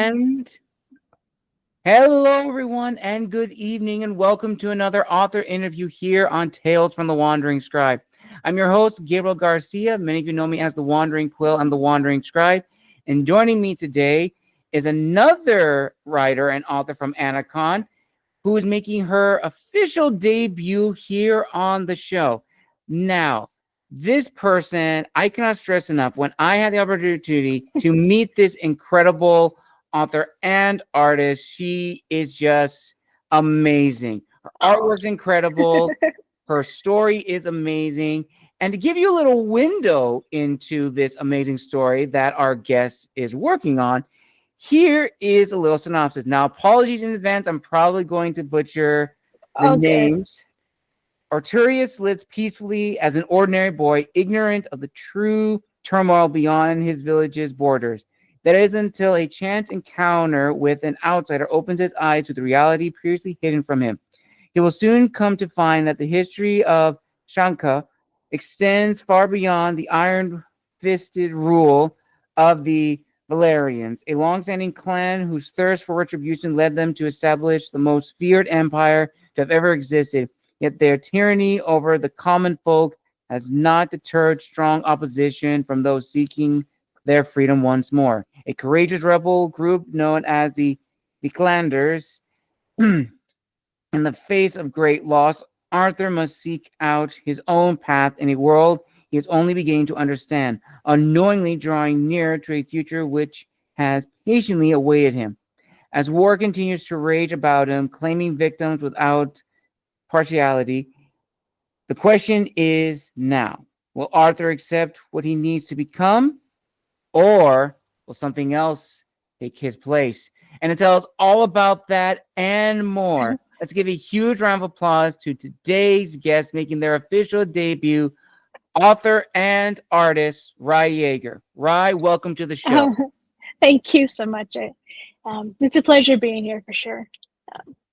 And hello, everyone, and good evening, and welcome to another author interview here on Tales from the Wandering Scribe. I'm your host, Gabriel Garcia. Many of you know me as the Wandering Quill and the Wandering Scribe. And joining me today is another writer and author from Anacon who is making her official debut here on the show. Now, this person, I cannot stress enough, when I had the opportunity to meet this incredible author and artist, she is just amazing. Her artwork's incredible. Her story is amazing. And to give you a little window into this amazing story that our guest is working on, here is a little synopsis. Now, apologies in advance. I'm probably going to butcher the names. Arturias lives peacefully as an ordinary boy, ignorant of the true turmoil beyond his village's borders. That is until a chance encounter with an outsider opens his eyes to the reality previously hidden from him. He will soon come to find that the history of Shanka extends far beyond the iron-fisted rule of the Valeriaans, a long-standing clan whose thirst for retribution led them to establish the most feared empire to have ever existed. Yet their tyranny over the common folk has not deterred strong opposition from those seeking their freedom once more. A courageous rebel group known as the Viklanders, in the face of great loss, Arthur must seek out his own path in a world he is only beginning to understand, unknowingly drawing nearer to a future which has patiently awaited him. As war continues to rage about him, claiming victims without partiality, the question is now, will Arthur accept what he needs to become, or will something else take his place? And to tell us all about that and more, let's give a huge round of applause to today's guest making their official debut, author and artist, Rai Jaeger. Rai, welcome to the show. Thank you so much. It's a pleasure being here for sure.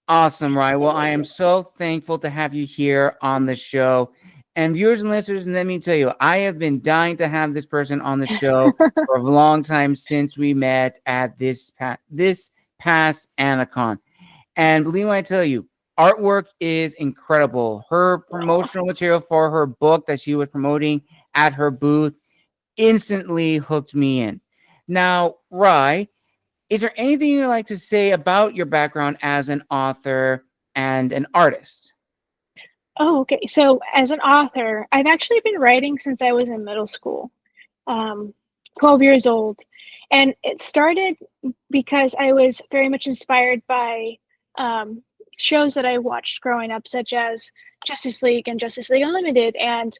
Awesome, Rai. Well, I am so thankful to have you here on the show. And viewers and listeners, let me tell you, I have been dying to have this person on the show for a long time since we met at this past Anacon. And believe me when I tell you, artwork is incredible. Her promotional material for her book that she was promoting at her booth instantly hooked me in. Now, Rai, is there anything you'd like to say about your background as an author and an artist? Oh, okay. So as an author, I've actually been writing since I was in middle school, 12 years old. And it started because I was very much inspired by shows that I watched growing up, such as Justice League and Justice League Unlimited and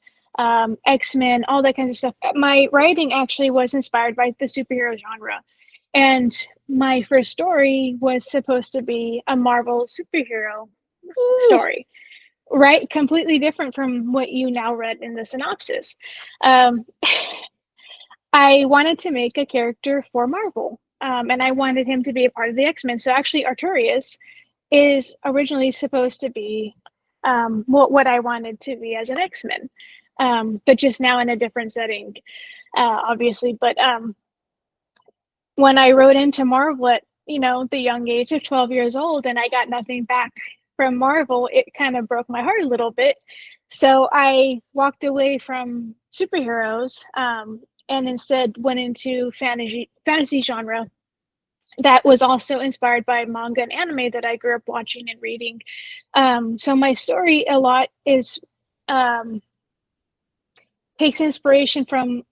X-Men, all that kinds of stuff. My writing actually was inspired by the superhero genre. And my first story was supposed to be a Marvel superhero story, right? Completely different from what you now read in the synopsis. I wanted to make a character for Marvel, and I wanted him to be a part of the X-Men. So actually, Arturias is originally supposed to be what I wanted to be as an X-Men, but just now in a different setting, obviously. But when I wrote into Marvel at the young age of 12 years old, and I got nothing back from Marvel, it kind of broke my heart a little bit. So I walked away from superheroes and instead went into fantasy genre that was also inspired by manga and anime that I grew up watching and reading. So my story a lot is takes inspiration from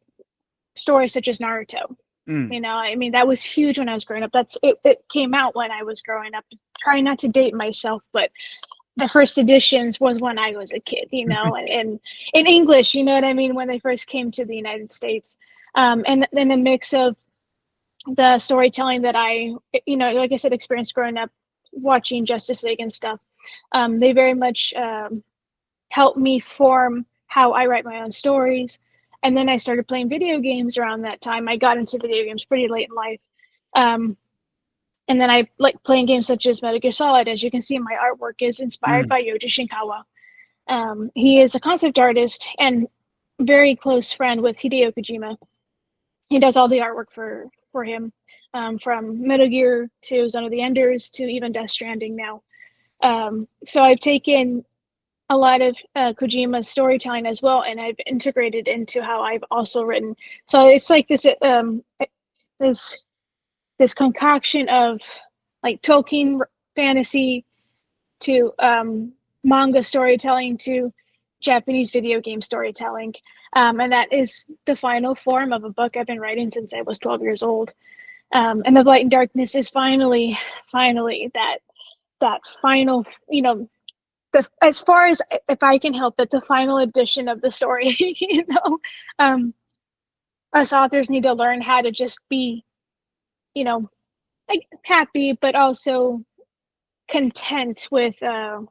stories such as Naruto. I mean, that was huge when I was growing up. It came out when I was growing up. Trying not to date myself, but the first editions was when I was a kid, and in English, you know what I mean, when they first came to the United States. And then a mix of the storytelling that I, like I said, experienced growing up watching Justice League and stuff. They very much helped me form how I write my own stories. And then I started playing video games around that time. I got into video games pretty late in life. And then I like playing games such as Metal Gear Solid. As you can see, my artwork is inspired by Yoji Shinkawa. He is a concept artist and very close friend with Hideo Kojima. He does all the artwork for him. from Metal Gear to Zone of the Enders to even Death Stranding now. So I've taken a lot of Kojima's storytelling as well, and I've integrated into how I've also written. So it's like this concoction of like Tolkien fantasy to manga storytelling to Japanese video game storytelling. And that is the final form of a book I've been writing since I was 12 years old. And The Light and Darkness is finally that final, as far as if I can help it, the final edition of the story. Us authors need to learn how to just be, like happy, but also content with. I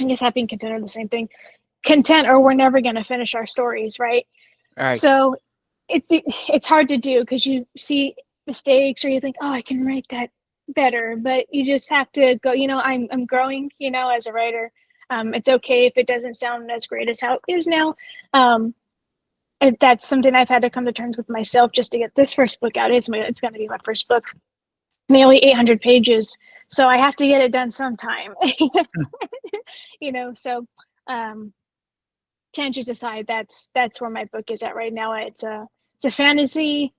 guess happy and content are the same thing. Content, or we're never going to finish our stories, right? Right. So it's hard to do because you see mistakes or you think, oh, I can write that better, but you just have to go. I'm growing, as a writer. It's okay if it doesn't sound as great as how it is now. That's something I've had to come to terms with myself just to get this first book out. It's going to be my first book, nearly 800 pages, so I have to get it done sometime. So tangents aside, that's where my book is at right now. It's a fantasy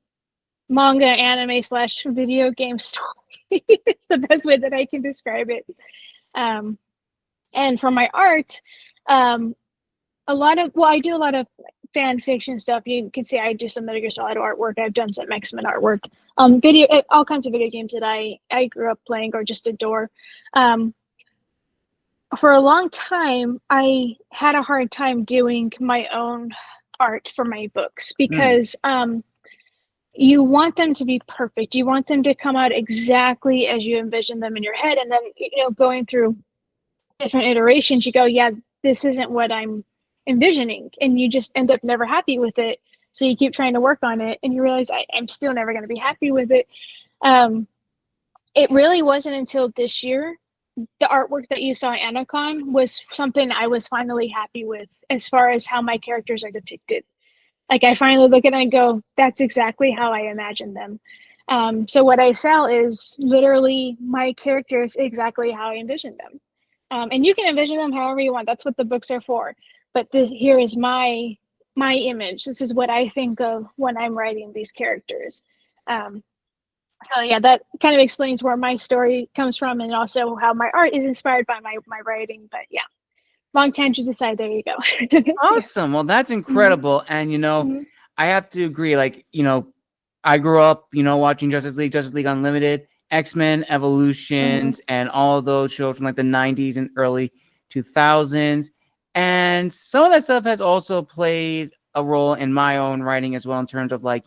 manga anime / video game story. It's the best way that I can describe it. And for my art, I do a lot of fan fiction stuff. You can see I do some Metal Gear Solid artwork. I've done some X-Men artwork. All kinds of video games that I grew up playing or just adore. For a long time, I had a hard time doing my own art for my books because you want them to be perfect. You want them to come out exactly as you envision them in your head. And then, going through different iterations, you go, yeah, this isn't what I'm envisioning. And you just end up never happy with it. So you keep trying to work on it and you realize I'm still never going to be happy with it. It really wasn't until this year, the artwork that you saw at Anacon was something I was finally happy with as far as how my characters are depicted. Like I finally look at it and go, that's exactly how I imagined them. So what I sell is literally my characters exactly how I envisioned them. And you can envision them however you want. That's what the books are for. But here is my image. This is what I think of when I'm writing these characters. So yeah, that kind of explains where my story comes from and also how my art is inspired by my writing. But yeah, long tangent aside, there you go. Awesome. Well, that's incredible. And, I have to agree. Like, I grew up, watching Justice League Unlimited, X-Men, Evolutions, and all of those shows from like the 90s and early 2000s. And some of that stuff has also played a role in my own writing as well, in terms of like,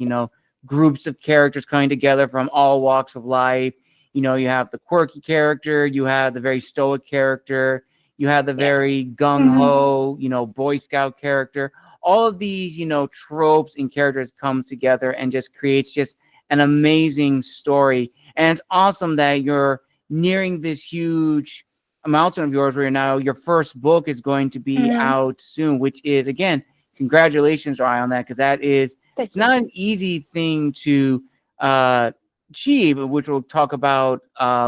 groups of characters coming together from all walks of life. You have the quirky character, you have the very stoic character, you have the very gung-ho, Boy Scout character. All of these, tropes and characters come together and just creates just an amazing story. And it's awesome that you're nearing this huge milestone of yours where your first book is going to be out soon, which is, again, congratulations, Rai, on that, because that is it's not an easy thing to achieve, which we'll talk about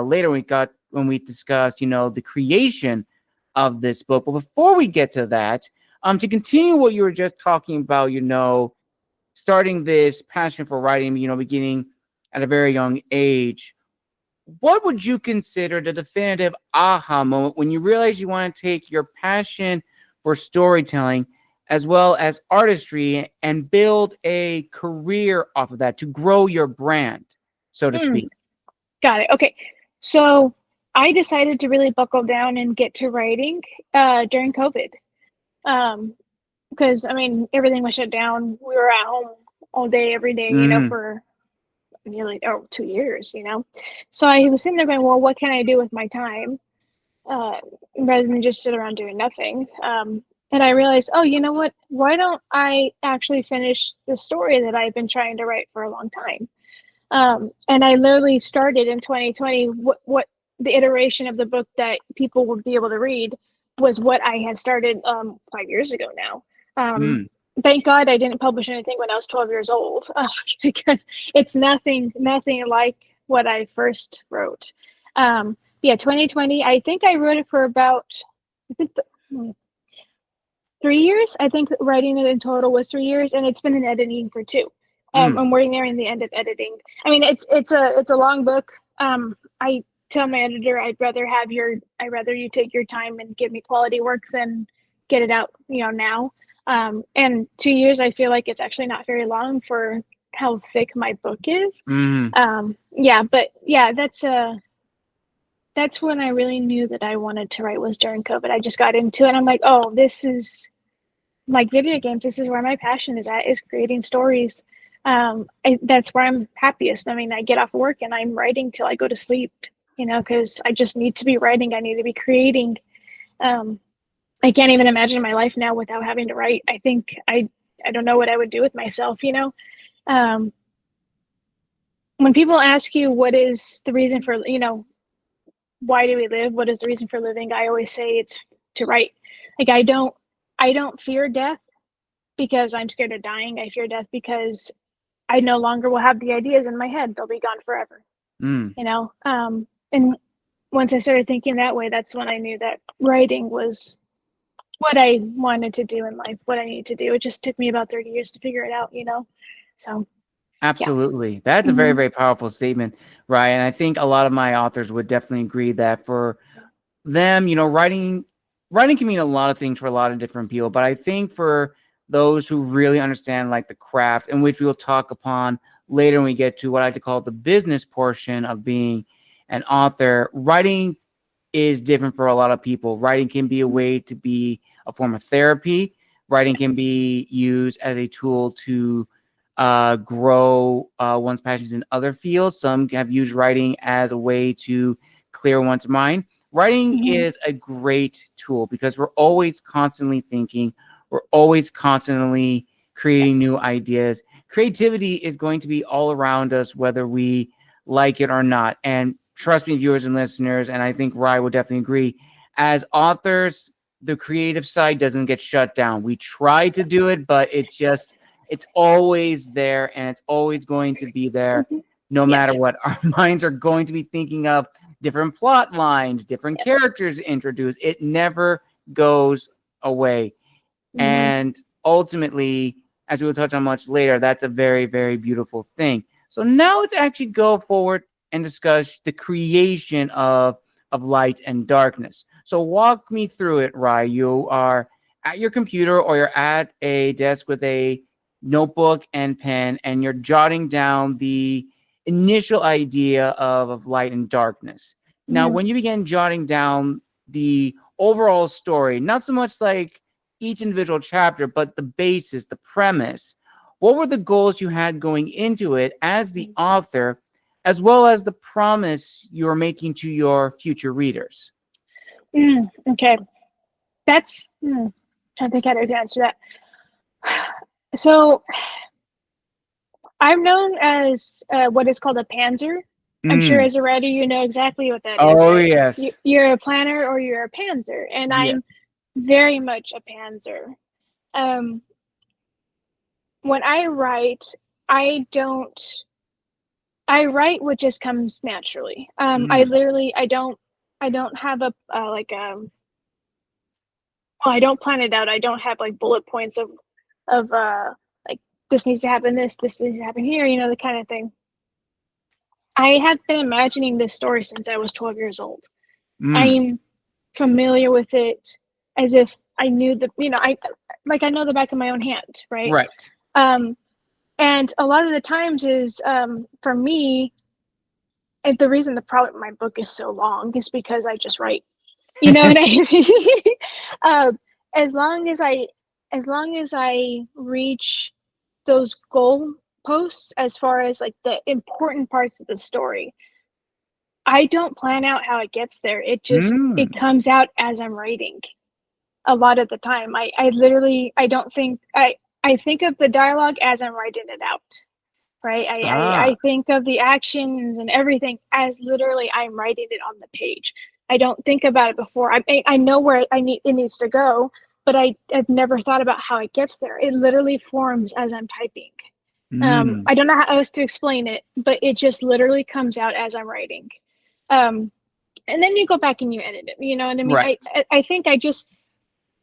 later when we discuss, the creation of this book. But before we get to that, to continue what you were just talking about, starting this passion for writing, beginning at a very young age, what would you consider the definitive aha moment when you realize you want to take your passion for storytelling as well as artistry and build a career off of that to grow your brand, so to speak? Got it. Okay. So I decided to really buckle down and get to writing during COVID. Because everything was shut down. We were at home all day, every day, for nearly 2 years, So I was sitting there going, well, what can I do with my time? Rather than just sit around doing nothing. And I realized, oh, you know what? Why don't I actually finish the story that I've been trying to write for a long time? And I literally started in 2020. What the iteration of the book that people would be able to read was what I had started 5 years ago now. thank God I didn't publish anything when I was 12 years old, because it's nothing like what I first wrote. Yeah, 2020, I think I wrote it for about, I think 3 years. I think writing it in total was 3 years, and it's been in editing for 2. I'm working there in the end of editing. I mean, it's a long book. I tell my editor I'd rather you take your time and give me quality work than get it out, now. And 2 years, I feel like it's actually not very long for how thick my book is. Yeah, but yeah, that's when I really knew that I wanted to write, was during COVID. I just got into it, and I'm like, oh, this is like video games. This is where my passion is at, is creating stories. That's where I'm happiest. I mean, I get off work and I'm writing till I go to sleep, because I just need to be writing. I need to be creating. I can't even imagine my life now without having to write. I think I don't know what I would do with myself, when people ask you what is the reason for, why do we live? What is the reason for living? I always say it's to write. Like, I don't fear death because I'm scared of dying. I fear death because I no longer will have the ideas in my head. They'll be gone forever. And once I started thinking that way, that's when I knew that writing was what I wanted to do in life, what I needed to do. It just took me about 30 years to figure it out, So absolutely. Yeah. That's a very, very powerful statement, Rai. And I think a lot of my authors would definitely agree that for them, writing can mean a lot of things for a lot of different people. But I think for those who really understand like the craft, in which we will talk upon later when we get to what I like to call the business portion of being an author, writing is different for a lot of people. Writing can be a way to be a form of therapy. Writing can be used as a tool to grow one's passions in other fields. Some have used writing as a way to clear one's mind. Writing is a great tool because we're always constantly thinking. We're always constantly creating new ideas. Creativity is going to be all around us, whether we like it or not. And trust me, viewers and listeners, and I think Rai would definitely agree, as authors, the creative side doesn't get shut down. We try to do it, but it's always there, and it's always going to be there no matter what. Our minds are going to be thinking of different plot lines, different characters introduced. It never goes away. And ultimately, as we will touch on much later, that's a very, very beautiful thing. So now let's actually go forward and discuss the creation of light and darkness. So walk me through it, Rai. You are at your computer or you're at a desk with a notebook and pen, and you're jotting down the initial idea of light and darkness. Now, when you began jotting down the overall story, not so much like each individual chapter, but the basis, the premise, what were the goals you had going into it as the author, as well as the promise you're making to your future readers? Okay. That's, I think I would answer that. So I'm known as what is called a panzer. I'm sure as a writer, you know exactly what that is. Oh, right? yes. You're a planner or you're a panzer. And I'm very much a panzer. When I write, I write what just comes naturally. I don't have I don't plan it out. I don't have like bullet points of like this needs to happen, this needs to happen here, the kind of thing. I have been imagining this story since I was 12 years old. I'm familiar with it as if I knew I know the back of my own hand, right? Right. And a lot of the times is for me, and the reason my book is so long is because I just write. You know what I mean? As long as I reach those goal posts, as far as like the important parts of the story, I don't plan out how it gets there. It just it comes out as I'm writing. A lot of the time, I don't think I think of the dialogue as I'm writing it out. Right. I think of the actions and everything as literally I'm writing it on the page. I don't think about it before. I know where it needs to go, but I've never thought about how it gets there. It literally forms as I'm typing. I don't know how else to explain it, but it just literally comes out as I'm writing. And then you go back and you edit it. You know what I mean? Right. I think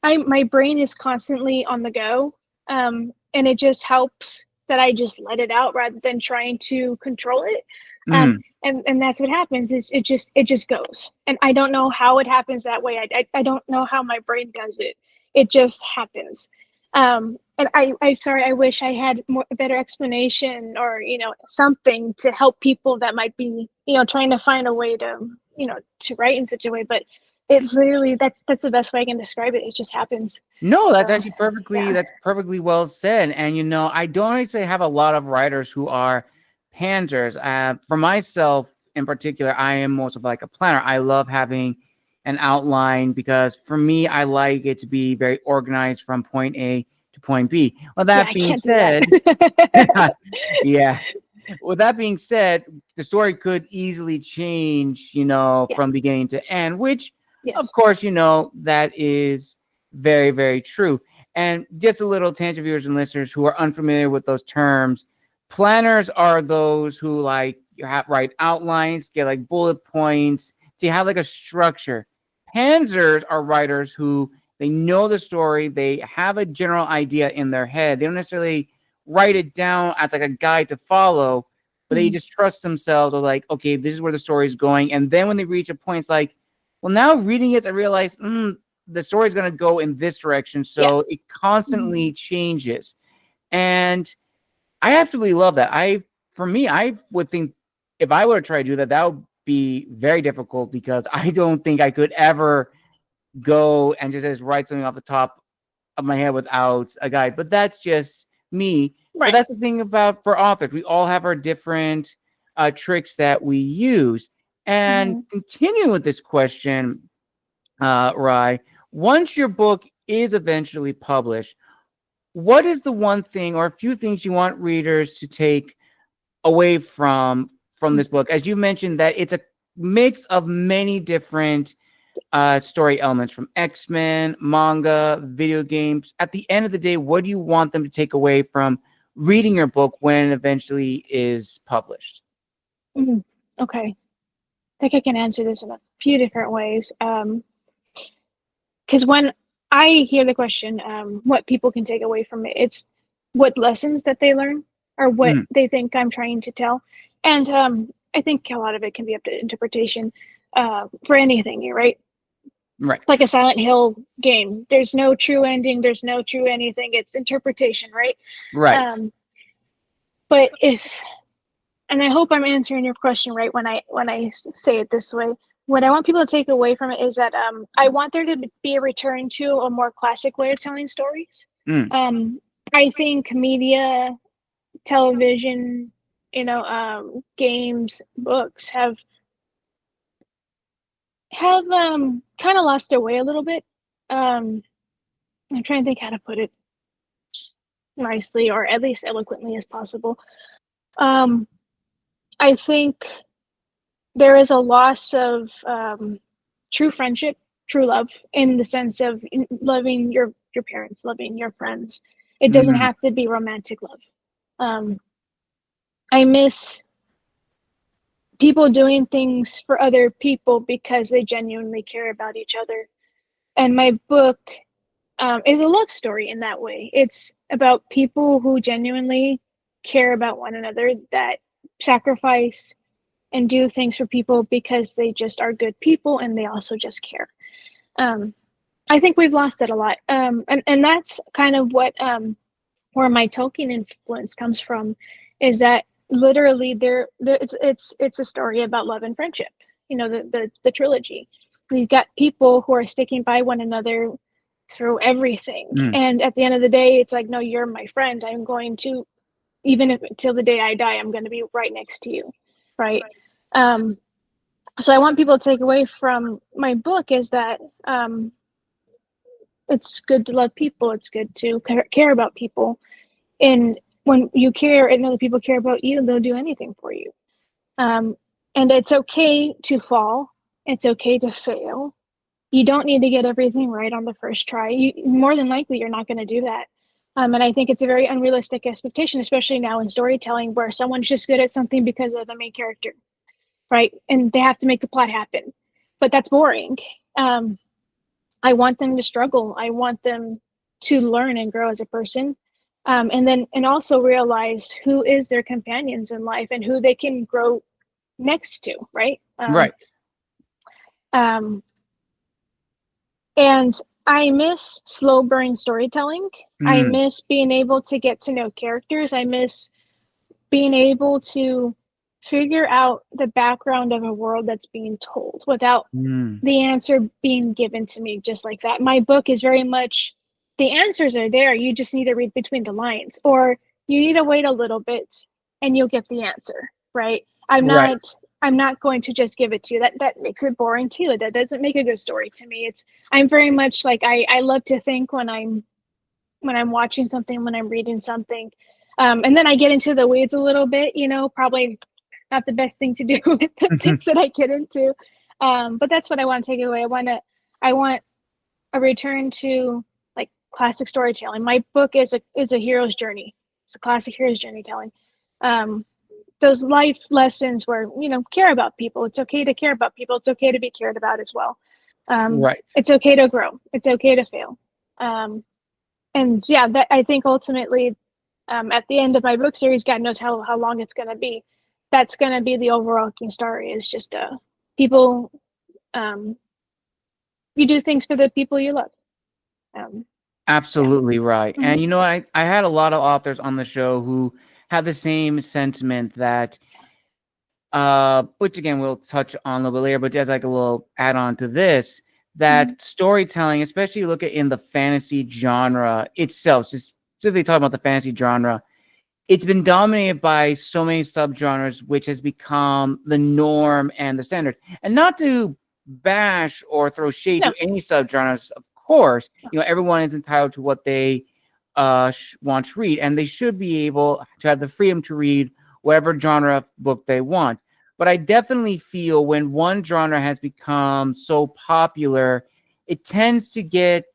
my brain is constantly on the go, and it just helps that I just let it out rather than trying to control it. And that's what happens is it just goes, and I don't know how it happens that way. I don't know how my brain does it. It just happens. And I'm sorry, I wish I had a better explanation or, something to help people that might be, trying to find a way to, to write in such a way, but it literally, that's the best way I can describe it. It just happens. No, that's actually that's perfectly well said. And, I don't actually have a lot of writers who are pantsers. For myself in particular, I am most of like a planner. I love having an outline because for me, I like it to be very organized from point A to point B. Well, that being said, yeah. With that being said, the story could easily change, from beginning to end, which, of course, that is very, very true. And just a little tangent, viewers and listeners who are unfamiliar with those terms, planners are those who write outlines, get like bullet points, to have like a structure. Pantsers are writers who they know the story, they have a general idea in their head. They don't necessarily write it down as like a guide to follow, but they just trust themselves or like, okay, this is where the story is going. And then when they reach a point, it's like, well, now reading it, I realize the story is going to go in this direction. So it constantly changes. And I absolutely love that. I would think if I were to try to do that, that would be very difficult because I don't think I could ever go and just write something off the top of my head without a guide. But that's just me. Right. But that's the thing for authors. We all have our different tricks that we use. And continuing with this question, Rai, once your book is eventually published, what is the one thing or a few things you want readers to take away from this book? As you mentioned, that it's a mix of many different story elements from X-Men, manga, video games. At the end of the day, what do you want them to take away from reading your book when it eventually is published? Okay. I think I can answer this in a few different ways. Because when I hear the question, what people can take away from it, it's what lessons that they learn or what they think I'm trying to tell. And I think a lot of it can be up to interpretation for anything, right? Right. Like a Silent Hill game. There's no true ending. There's no true anything. It's interpretation, right? Right. But and I hope I'm answering your question right when I say it this way. What I want people to take away from it is that I want there to be a return to a more classic way of telling stories. I think media, television, games, books have kind of lost their way a little bit. I'm trying to think how to put it nicely or at least eloquently as possible. I think there is a loss of true friendship, true love, in the sense of loving your parents, loving your friends. It doesn't have to be romantic love. I miss people doing things for other people because they genuinely care about each other. And my book is a love story in that way. It's about people who genuinely care about one another, that sacrifice and do things for people because they just are good people and they also just care. I think we've lost it a lot. And that's kind of what where my Tolkien influence comes from, is that literally it's a story about love and friendship. The trilogy. We've got people who are sticking by one another through everything. And at the end of the day, it's like, no, you're my friend. I'm going to, even if till the day I die, I'm going to be right next to you. Right. So I want people to take away from my book is that it's good to love people. It's good to care about people. And when you care and other people care about you, they'll do anything for you. And it's okay to fall. It's okay to fail. You don't need to get everything right on the first try. More than likely, you're not going to do that. And I think it's a very unrealistic expectation, especially now in storytelling, where someone's just good at something because of the main character, right? And they have to make the plot happen. But that's boring. I want them to struggle. I want them to learn and grow as a person. And also realize who is their companions in life and who they can grow next to, right? Right. And I miss slow burn storytelling. I miss being able to get to know characters. I miss being able to figure out the background of a world that's being told without the answer being given to me just like that. My book is very much, the answers are there. You just need to read between the lines, or you need to wait a little bit and you'll get the answer, right? I'm not going to just give it to you. That makes it boring too. That doesn't make a good story to me. I'm very much like, I love to think when I'm watching something, when I'm reading something. And then I get into the weeds a little bit, probably not the best thing to do with the things that I get into. But that's what I want to take away. I want a return to like classic storytelling. My book is a hero's journey. It's a classic hero's journey telling. Those life lessons where, care about people. It's okay to care about people. It's okay to be cared about as well. It's okay to grow. It's okay to fail. And yeah, that I think ultimately, at the end of my book series, God knows how long it's going to be. That's going to be the overarching story. Is just people. You do things for the people you love. Absolutely right. And I had a lot of authors on the show who had the same sentiment that, which again we'll touch on a little bit later, but as like a little add on to this, that storytelling, especially look at in the fantasy genre itself, just specifically talking about the fantasy genre, it's been dominated by so many subgenres, which has become the norm and the standard. And not to bash or throw shade to any subgenres, of course, everyone is entitled to what they want to read, and they should be able to have the freedom to read whatever genre of book they want. But I definitely feel when one genre has become so popular, it tends to get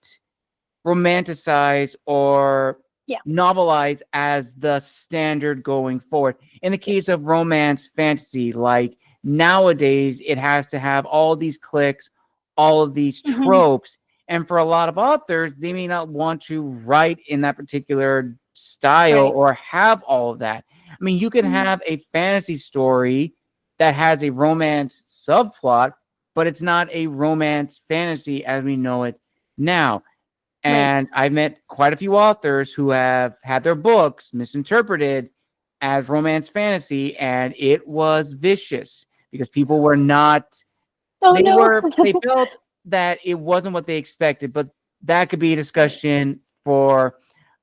romanticized or novelized as the standard going forward. In the case of romance fantasy, like nowadays, it has to have all these clicks, all of these tropes. And for a lot of authors, they may not want to write in that particular style or have all of that. I mean, you can have a fantasy story that has a romance subplot, but it's not a romance fantasy as we know it now. And I've met quite a few authors who have had their books misinterpreted as romance fantasy, and it was vicious because people were not. They felt that it wasn't what they expected, but that could be a discussion for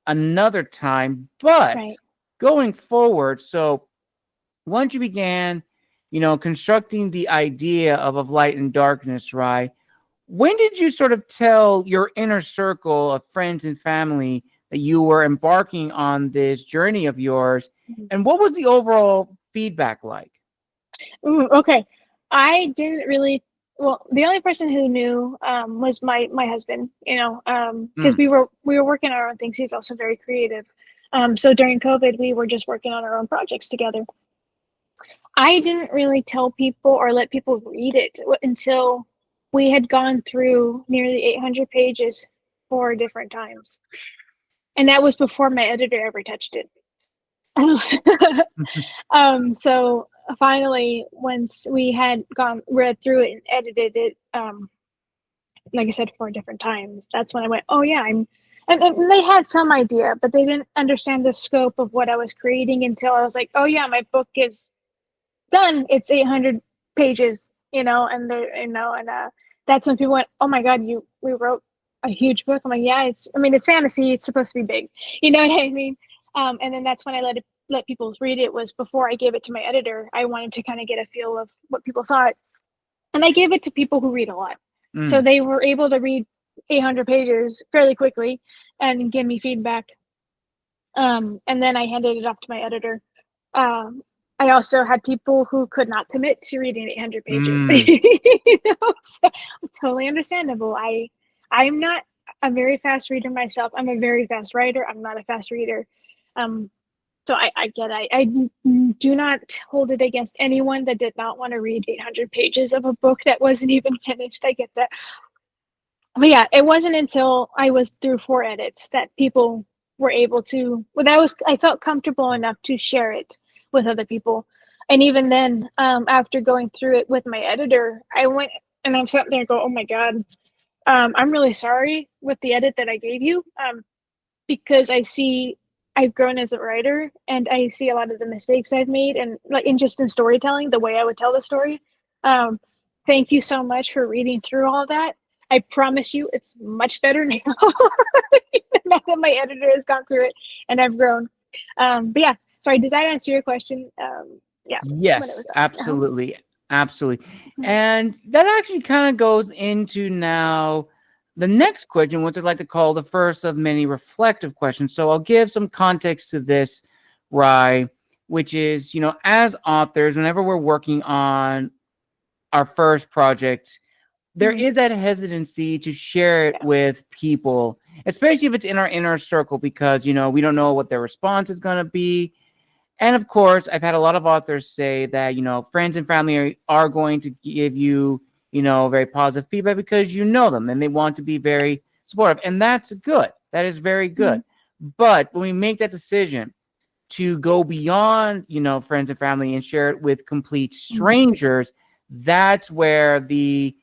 another time. But going forward, so once you began, constructing the idea of light and darkness, Rai, when did you sort of tell your inner circle of friends and family that you were embarking on this journey of yours? And what was the overall feedback like? Okay. I didn't really, well, the only person who knew was my husband, because we were working on our own things. He's also very creative. So during COVID, we were just working on our own projects together. I didn't really tell people or let people read it until we had gone through nearly 800 pages 4 different times. And that was before my editor ever touched it. So finally, once we had read through it and edited it, like I said, 4 different times, that's when I went, oh yeah, and they had some idea, but they didn't understand the scope of what I was creating until I was like, oh yeah, my book is done. It's 800 pages, and that's when people went, oh my God, we wrote a huge book. I'm like, yeah, it's fantasy. It's supposed to be big. You know what I mean? And then that's when I let people read it. Was before I gave it to my editor. I wanted to kind of get a feel of what people thought. And I gave it to people who read a lot. So they were able to read 800 pages fairly quickly and give me feedback. And then I handed it off to my editor. I also had people who could not commit to reading 800 pages. So totally understandable. I'm not a very fast reader myself. I'm a very fast writer. I'm not a fast reader. So I get it. I do not hold it against anyone that did not want to read 800 pages of a book that wasn't even finished. I get that. But yeah, it wasn't until I was through 4 edits that people were able to, I felt comfortable enough to share it with other people. And even then, after going through it with my editor, I went and I'm sitting there and go, oh my God, I'm really sorry with the edit that I gave you, because I see I've grown as a writer and I see a lot of the mistakes I've made, and like in storytelling, the way I would tell the story. Thank you so much for reading through all that. I promise you it's much better now. Now that my editor has gone through it and I've grown. But yeah, sorry, does that answer your question? Yeah. Yes, absolutely. Absolutely. And that actually kind of goes into now the next question, which I'd like to call the first of many reflective questions. So I'll give some context to this, Rai, which is, as authors, whenever we're working on our first project, there is that hesitancy to share it with people, especially if it's in our inner circle, because, we don't know what their response is going to be. And of course, I've had a lot of authors say that, friends and family are going to give you, very positive feedback because you know them and they want to be very supportive. And that's good. That is very good. But when we make that decision to go beyond, friends and family and share it with complete strangers, that's where the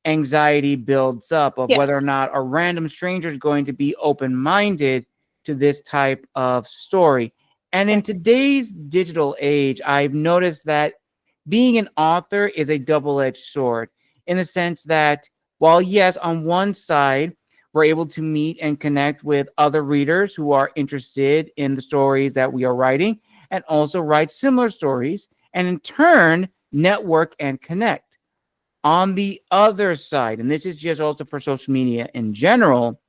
anxiety builds up of whether or not a random stranger is going to be open-minded to this type of story. And in today's digital age, I've noticed that being an author is a double-edged sword, in the sense that while, yes, on one side, we're able to meet and connect with other readers who are interested in the stories that we are writing and also write similar stories, and in turn, network and connect. On the other side, and this is just also for social media in general,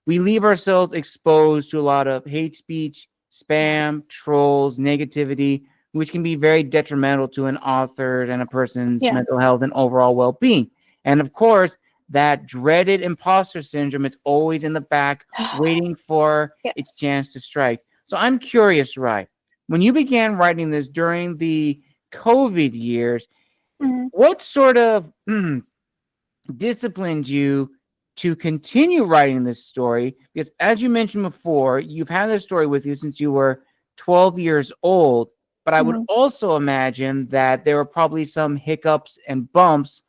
we leave ourselves exposed to a lot of hate speech, spam, trolls, negativity, which can be very detrimental to an author and a person's mental health and overall well-being. And of course, that dreaded imposter syndrome, it's always in the back, waiting for its chance to strike. So I'm curious, Rai, when you began writing this during the COVID years, what sort of disciplined you to continue writing this story? Because as you mentioned before, you've had this story with you since you were 12 years old. But I would also imagine that there were probably some hiccups and bumps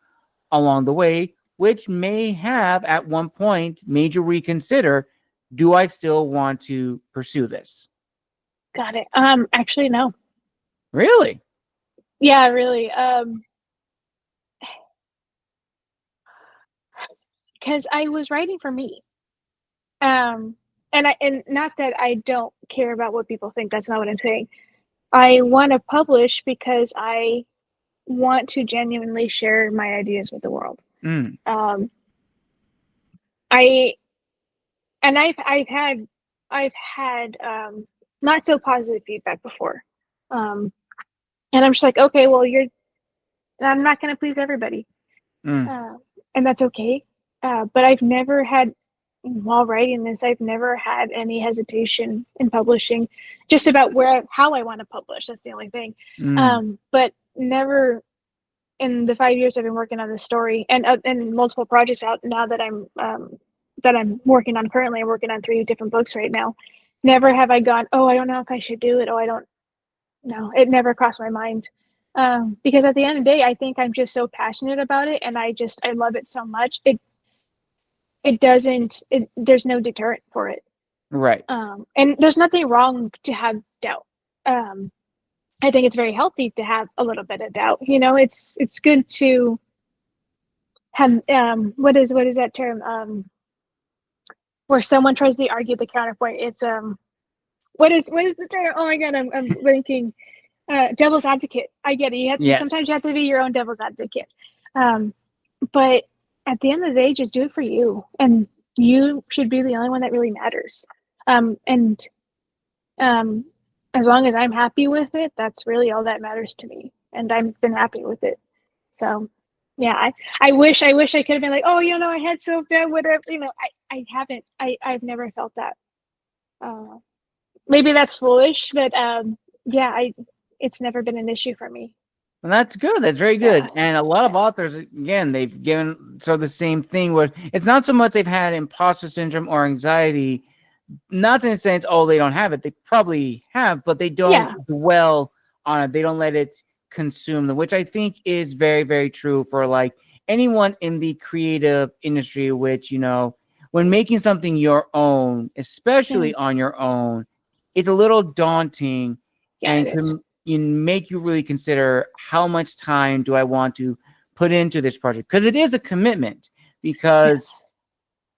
along the way, which may have at one point made you reconsider, do I still want to pursue this? Got it. Actually, no. Really? Yeah, really. Because I was writing for me. And not that I don't care about what people think. That's not what I'm saying. I want to publish because I want to genuinely share my ideas with the world. I've had not so positive feedback before, and I'm just like, okay, well, I'm not going to please everybody, and that's okay. But I've never had, while writing this, I've never had any hesitation in publishing, just about how I want to publish. That's the only thing. But never in the 5 years I've been working on this story and multiple projects out now that I'm working on currently. I'm working on 3 different books right now. Never have I gone, oh, I don't know if I should do it. Oh, I don't know. It never crossed my mind. Because at the end of the day, I think I'm just so passionate about it, and I love it so much. There's no deterrent for it. Right. And there's nothing wrong to have doubt. I think it's very healthy to have a little bit of doubt. It's good to have, what is that term? Where someone tries to argue the counterpoint. It's, what is the term? Oh my God, I'm blinking. Devil's advocate. I get it. Sometimes you have to be your own devil's advocate. But at the end of the day, just do it for you, and you should be the only one that really matters. as long as I'm happy with it, that's really all that matters to me. And I've been happy with it. So yeah, I wish I could have been like, oh, I had so that whatever, I haven't. I've never felt that. Maybe that's foolish, but yeah, it's never been an issue for me. And that's good. That's very good. Yeah. And a lot of authors, again, they've given the same thing where it's not so much they've had imposter syndrome or anxiety, not in the sense, oh, they don't have it. They probably have, but they don't dwell on it. They don't let it consume them, which I think is very, very true for like anyone in the creative industry, which, when making something your own, especially on your own, it's a little daunting and can make you really consider how much time do I want to put into this project, because it is a commitment. Because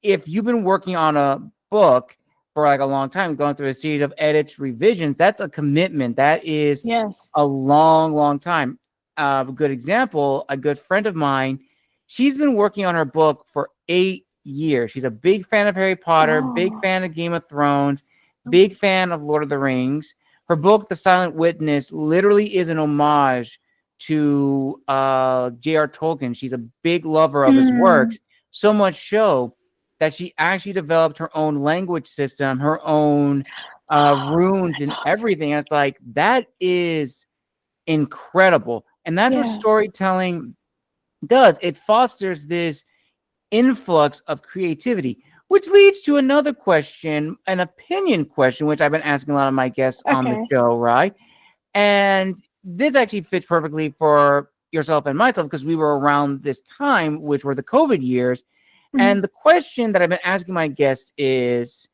if you've been working on a book for like a long time, going through a series of edits, revisions, that's a commitment. That is a long, long time. A good example, a good friend of mine, she's been working on her book for 8 years. She's a big fan of Harry Potter, big fan of Game of Thrones, big fan of Lord of the Rings. Her book, The Silent Witness, literally is an homage to J.R. Tolkien. She's a big lover of his works, so much so that she actually developed her own language system, her own runes and everything. And it's like, that is incredible. And that's what storytelling does. It fosters this influx of creativity, which leads to another question, an opinion question, which I've been asking a lot of my guests on the show, right? And this actually fits perfectly for yourself and myself because we were around this time, which were the COVID years. And the question that I've been asking my guests is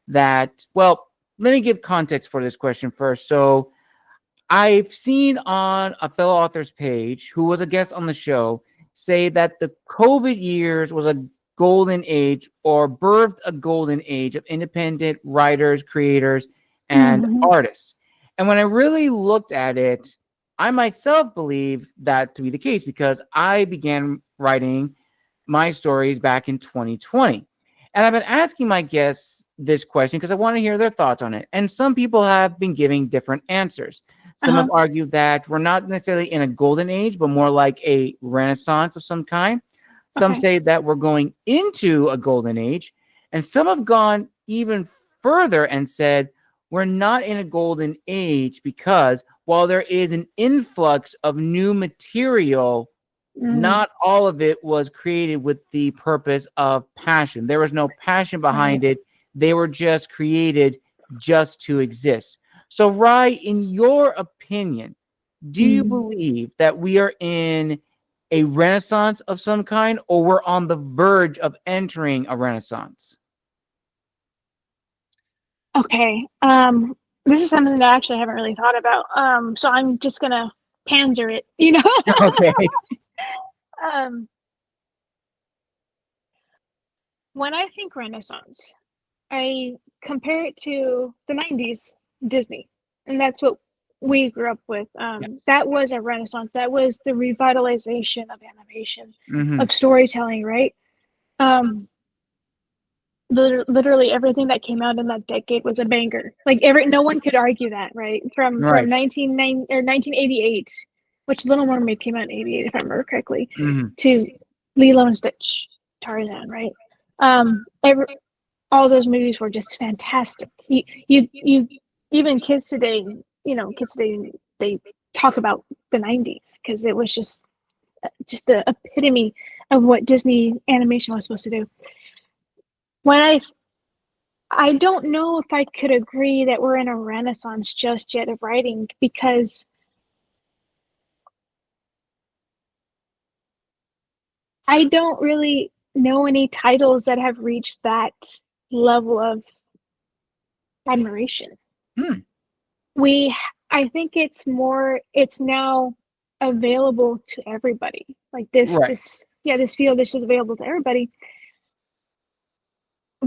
that, well, let me give context for this question first. So I've seen on a fellow author's page who was a guest on the show say that the COVID years was a golden age or birthed a golden age of independent writers, creators, and artists. And when I really looked at it, I myself believe that to be the case because I began writing my stories back in 2020. And I've been asking my guests this question because I want to hear their thoughts on it. And some people have been giving different answers. Some have argued that we're not necessarily in a golden age, but more like a renaissance of some kind. Some say that we're going into a golden age. And some have gone even further and said we're not in a golden age because while there is an influx of new material, not all of it was created with the purpose of passion. There was no passion behind it. They were just created just to exist. So, Rai, in your opinion, do you believe that we are in a renaissance of some kind, or we're on the verge of entering a renaissance? Okay. This is something that I actually haven't really thought about. So I'm just gonna panzer it, Okay. When I think Renaissance, I compare it to the 90s Disney, and that's what we grew up with. That was a Renaissance. That was the revitalization of animation, of storytelling, right? Literally everything that came out in that decade was a banger. Like no one could argue that, right? From 1988, which Little Mermaid came out in 88, if I remember correctly, to Lilo and Stitch, Tarzan, right? All those movies were just fantastic. You even kids today, they talk about the 90s because it was just the epitome of what Disney animation was supposed to do. When I don't know if I could agree that we're in a renaissance just yet of writing because I don't really know any titles that have reached that level of admiration. I think it's now available to everybody. Like this field is just available to everybody.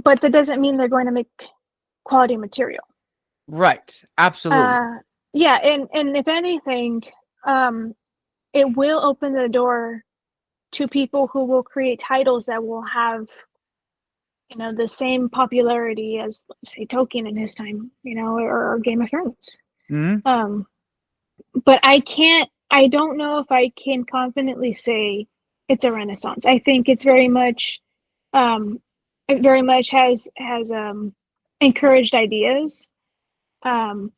But that doesn't mean they're going to make quality material. Right. Absolutely. And if anything, it will open the door to people who will create titles that will have, the same popularity as, say, Tolkien in his time, or Game of Thrones. But I don't know if I can confidently say it's a renaissance. I think it's very much, it very much has encouraged ideas. But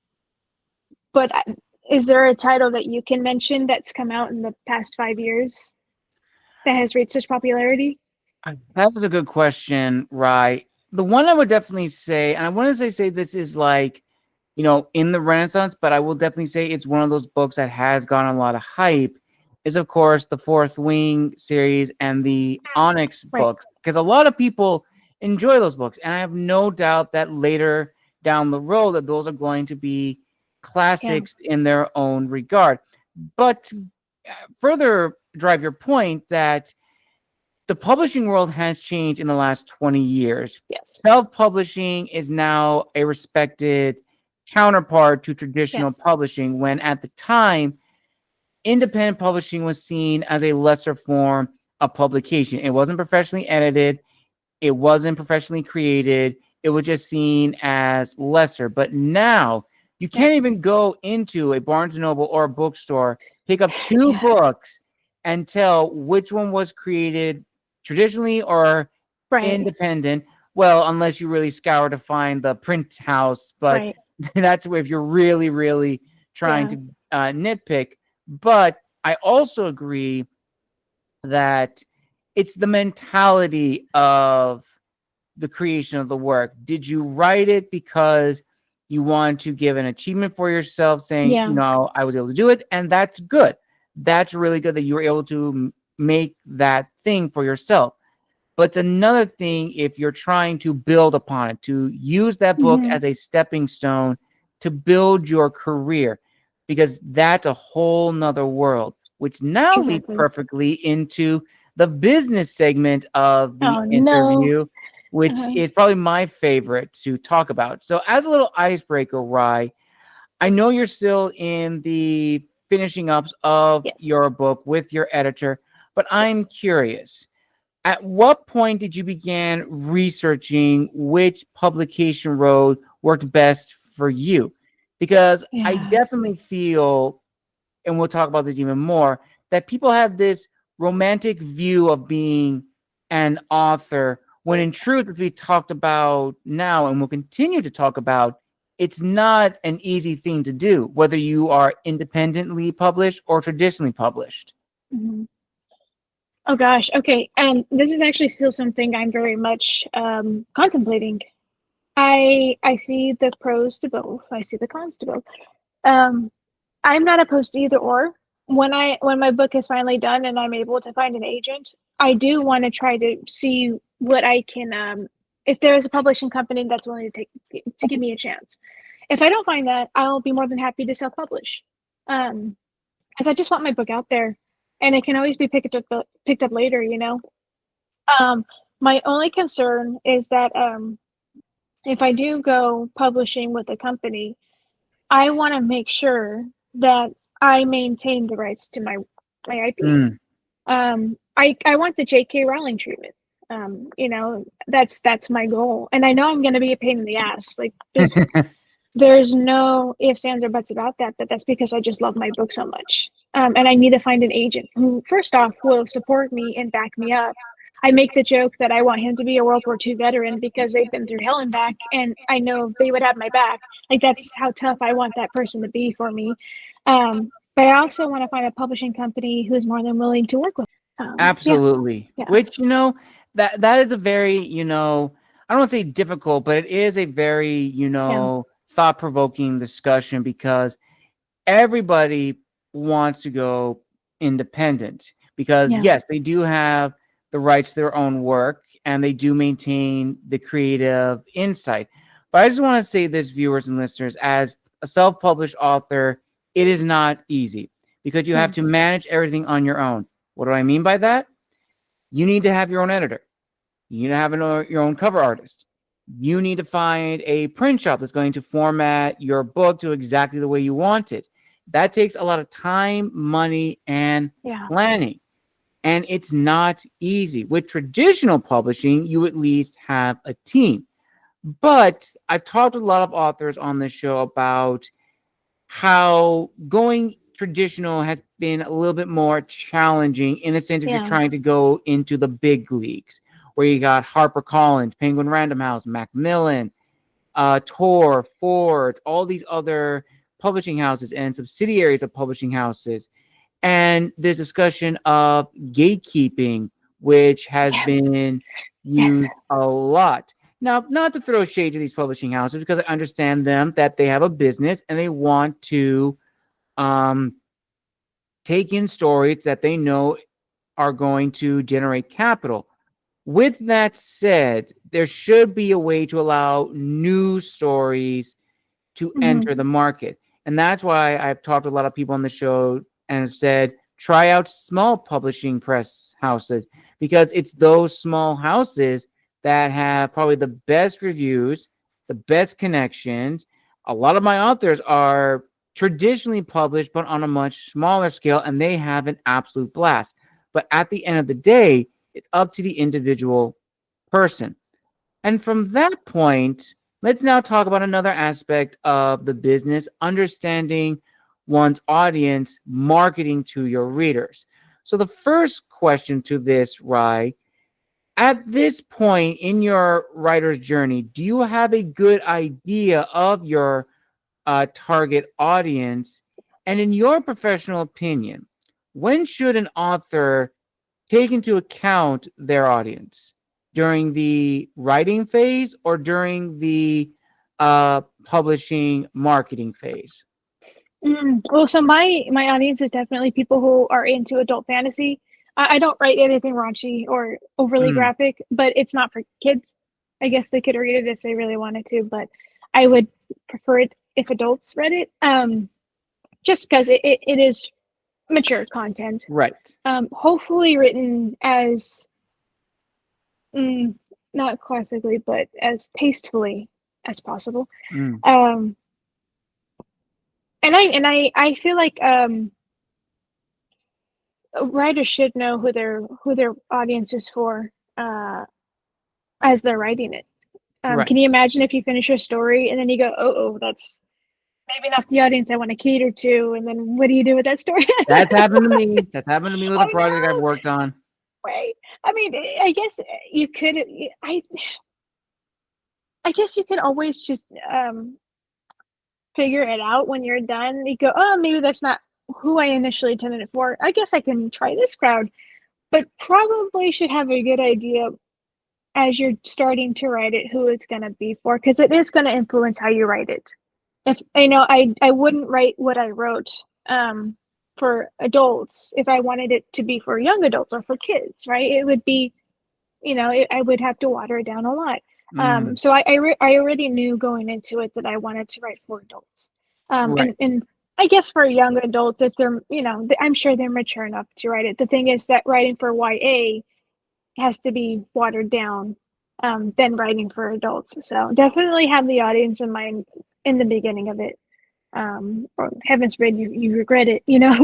is there a title that you can mention that's come out in the past 5 years that has reached such popularity? That was a good question, Rai. The one I would definitely say, and I wouldn't say this is like, in the Renaissance, but I will definitely say it's one of those books that has gotten a lot of hype, is of course the Fourth Wing series and the Onyx books, because a lot of people enjoy those books, and I have no doubt that later down the road that those are going to be classics in their own regard. But to further drive your point that the publishing world has changed in the last 20 years. Yes. Self-publishing is now a respected counterpart to traditional publishing, when at the time, independent publishing was seen as a lesser form of publication. It wasn't professionally edited. It wasn't professionally created. It was just seen as lesser. But now you can't even go into a Barnes & Noble or a bookstore, pick up two books and tell which one was created traditionally or independent. Well, unless you really scour to find the print house, but that's where if you're really, really trying to nitpick. But I also agree that it's the mentality of the creation of the work. Did you write it because you want to give an achievement for yourself, saying, I was able to do it, and that's good. That's really good that you were able to make that thing for yourself. But it's another thing if you're trying to build upon it, to use that book as a stepping stone to build your career, because that's a whole nother world, which now leads perfectly into the business segment of the interview, which is probably my favorite to talk about. So as a little icebreaker, Rai, I know you're still in the finishing ups of your book with your editor, but I'm curious, at what point did you begin researching which publication road worked best for you? Because I definitely feel, and we'll talk about this even more, that people have this romantic view of being an author, when in truth, as we talked about now and we'll continue to talk about, it's not an easy thing to do, whether you are independently published or traditionally published. Oh gosh, okay. And this is actually still something I'm very much contemplating. I see the pros to both. I see the cons to both. I'm not opposed to either or. When my book is finally done and I'm able to find an agent, I do want to try to see what I can, if there is a publishing company that's willing to give me a chance. If I don't find that, I'll be more than happy to self-publish, because I just want my book out there, and it can always be picked up later. My only concern is that if I do go publishing with a company, I want to make sure that I maintain the rights to my IP. I want the J.K. Rowling treatment. That's my goal, and I know I'm going to be a pain in the ass. Like there's no ifs, ands, or buts about that. But that's because I just love my book so much, and I need to find an agent who, first off, will support me and back me up. I make the joke that I want him to be a World War II veteran because they've been through hell and back, and I know they would have my back. Like, that's how tough I want that person to be for me. But I also want to find a publishing company who's more than willing to work with. Absolutely. Which, that is a very, I don't want to say difficult, but it is a very, thought-provoking discussion, because everybody wants to go independent, because yes, they do have the rights to their own work and they do maintain the creative insight. But I just want to say this, viewers and listeners, as a self-published author, it is not easy, because you have to manage everything on your own. What do I mean by that? You need to have your own editor. You need to have your own cover artist. You need to find a print shop that's going to format your book to exactly the way you want it. That takes a lot of time, money, and planning. And it's not easy. With traditional publishing, you at least have a team. But I've talked to a lot of authors on this show about how going traditional has been a little bit more challenging in the sense if you're Yeah. trying to go into the big leagues, where you got HarperCollins, Penguin Random House, Macmillan, Tor, Ford, all these other publishing houses and subsidiaries of publishing houses. And this discussion of gatekeeping, which has Yeah. been Yes. used a lot. Now, not to throw shade to these publishing houses, because I understand them that they have a business and they want to um, take in stories that they know are going to generate capital. With that said, there should be a way to allow new stories to Hmm. enter the market. And that's why I've talked to a lot of people on the show and have said, try out small publishing press houses, because it's those small houses that have probably the best reviews, the best connections. A lot of my authors are traditionally published, but on a much smaller scale, and they have an absolute blast. But at the end of the day, it's up to the individual person. And from that point, let's now talk about another aspect of the business, understanding one's audience, marketing to your readers. So, the first question to this, Rai, at this point in your writer's journey, do you have a good idea of your target audience? And in your professional opinion, when should an author take into account their audience? During the writing phase or during the publishing marketing phase? Well, so my audience is definitely people who are into adult fantasy. I don't write anything raunchy or overly Mm, graphic, but it's not for kids. I guess they could read it if they really wanted to, but I would prefer it if adults read it. Just because it is mature content. right. Hopefully written as mm, not classically, but as tastefully as possible. Mm, Um, and I feel like writers should know who their audience is for as they're writing it. Can right. you imagine if you finish your story and then you go, oh, that's maybe not the audience I want to cater to, and then what do you do with that story? That's happened to me. That's happened to me with a I project I've know, worked on. right? I mean, I guess you could. I guess you can always just figure it out when you're done. You go, oh, maybe that's not who I initially intended it for. I guess I can try this crowd, but probably should have a good idea as you're starting to write it who it's going to be for, because it is going to influence how you write it. If I know, I wouldn't write what I wrote for adults if I wanted it to be for young adults or for kids, right? It would be, I would have to water it down a lot. Mm, So I already knew going into it that I wanted to write for adults. right. And I guess for young adults, if they're, I'm sure they're mature enough to write it. The thing is that writing for YA has to be watered down than writing for adults. So definitely have the audience in mind in the beginning of it. Or heavens forbid you regret it,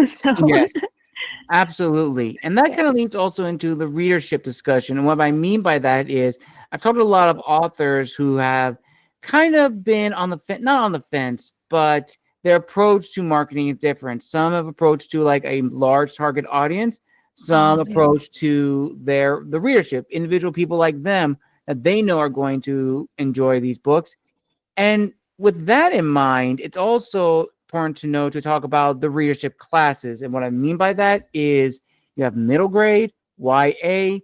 So Yes. Absolutely. And that yeah. kind of leads also into the readership discussion. And what I mean by that is I've talked to a lot of authors who have kind of been on the fence, not on the fence, but their approach to marketing is different. Some have approached to like a large target audience, some Oh yeah. approach to the readership, individual people like them that they know are going to enjoy these books. And with that in mind, it's also important to know to talk about the readership classes. And what I mean by that is you have middle grade, YA,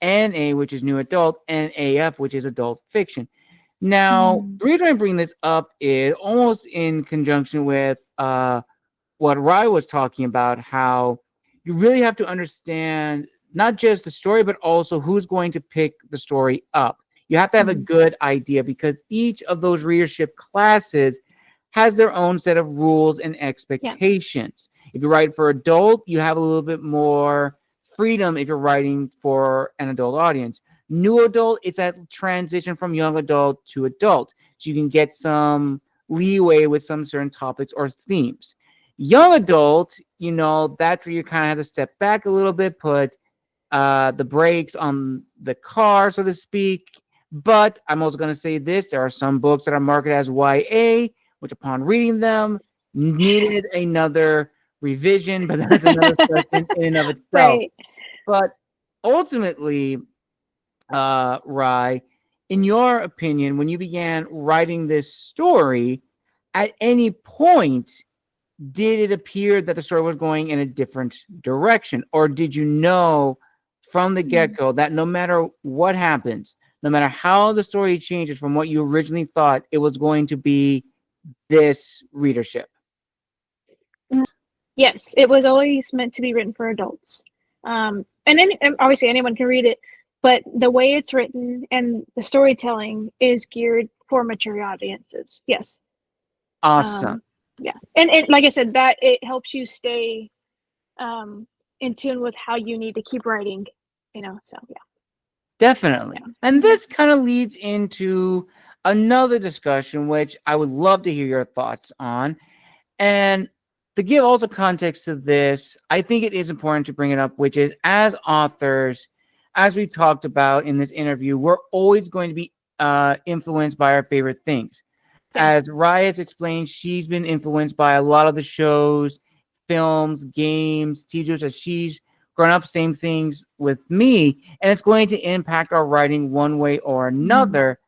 NA, which is new adult, and AF, which is adult fiction. Now, Mm. the reason I bring this up is almost in conjunction with what Rai was talking about, how you really have to understand not just the story, but also who's going to pick the story up. You have to have a Mm. good idea because each of those readership classes has their own set of rules and Yeah. expectations. If you write for adult, you have a little bit more freedom if you're writing for an adult audience. New adult is that transition from young adult to adult. So you can get some leeway with some certain topics or themes. Young adult, that's where you kind of have to step back a little bit, put the brakes on the car, so to speak. But I'm also going to say this: there are some books that are marketed as YA, which upon reading them, needed another revision, but that's another question in and of itself. Right. But ultimately, Rai, in your opinion, when you began writing this story, at any point did it appear that the story was going in a different direction? Or did you know from the get-go that no matter what happens, no matter how the story changes from what you originally thought, it was going to be this readership? Yes, it was always meant to be written for adults. And obviously anyone can read it, but the way it's written and the storytelling is geared for mature audiences. Yes. Awesome. Yeah. And like I said, that it helps you stay in tune with how you need to keep writing, so yeah. Definitely. Yeah. And this kind of leads into another discussion, which I would love to hear your thoughts on. And to give also context to this, I think it is important to bring it up, which is as authors, as we talked about in this interview, we're always going to be influenced by our favorite things. Yeah. As Rai has explained, she's been influenced by a lot of the shows, films, games, TV shows that she's grown up, same things with me, and it's going to impact our writing one way or another.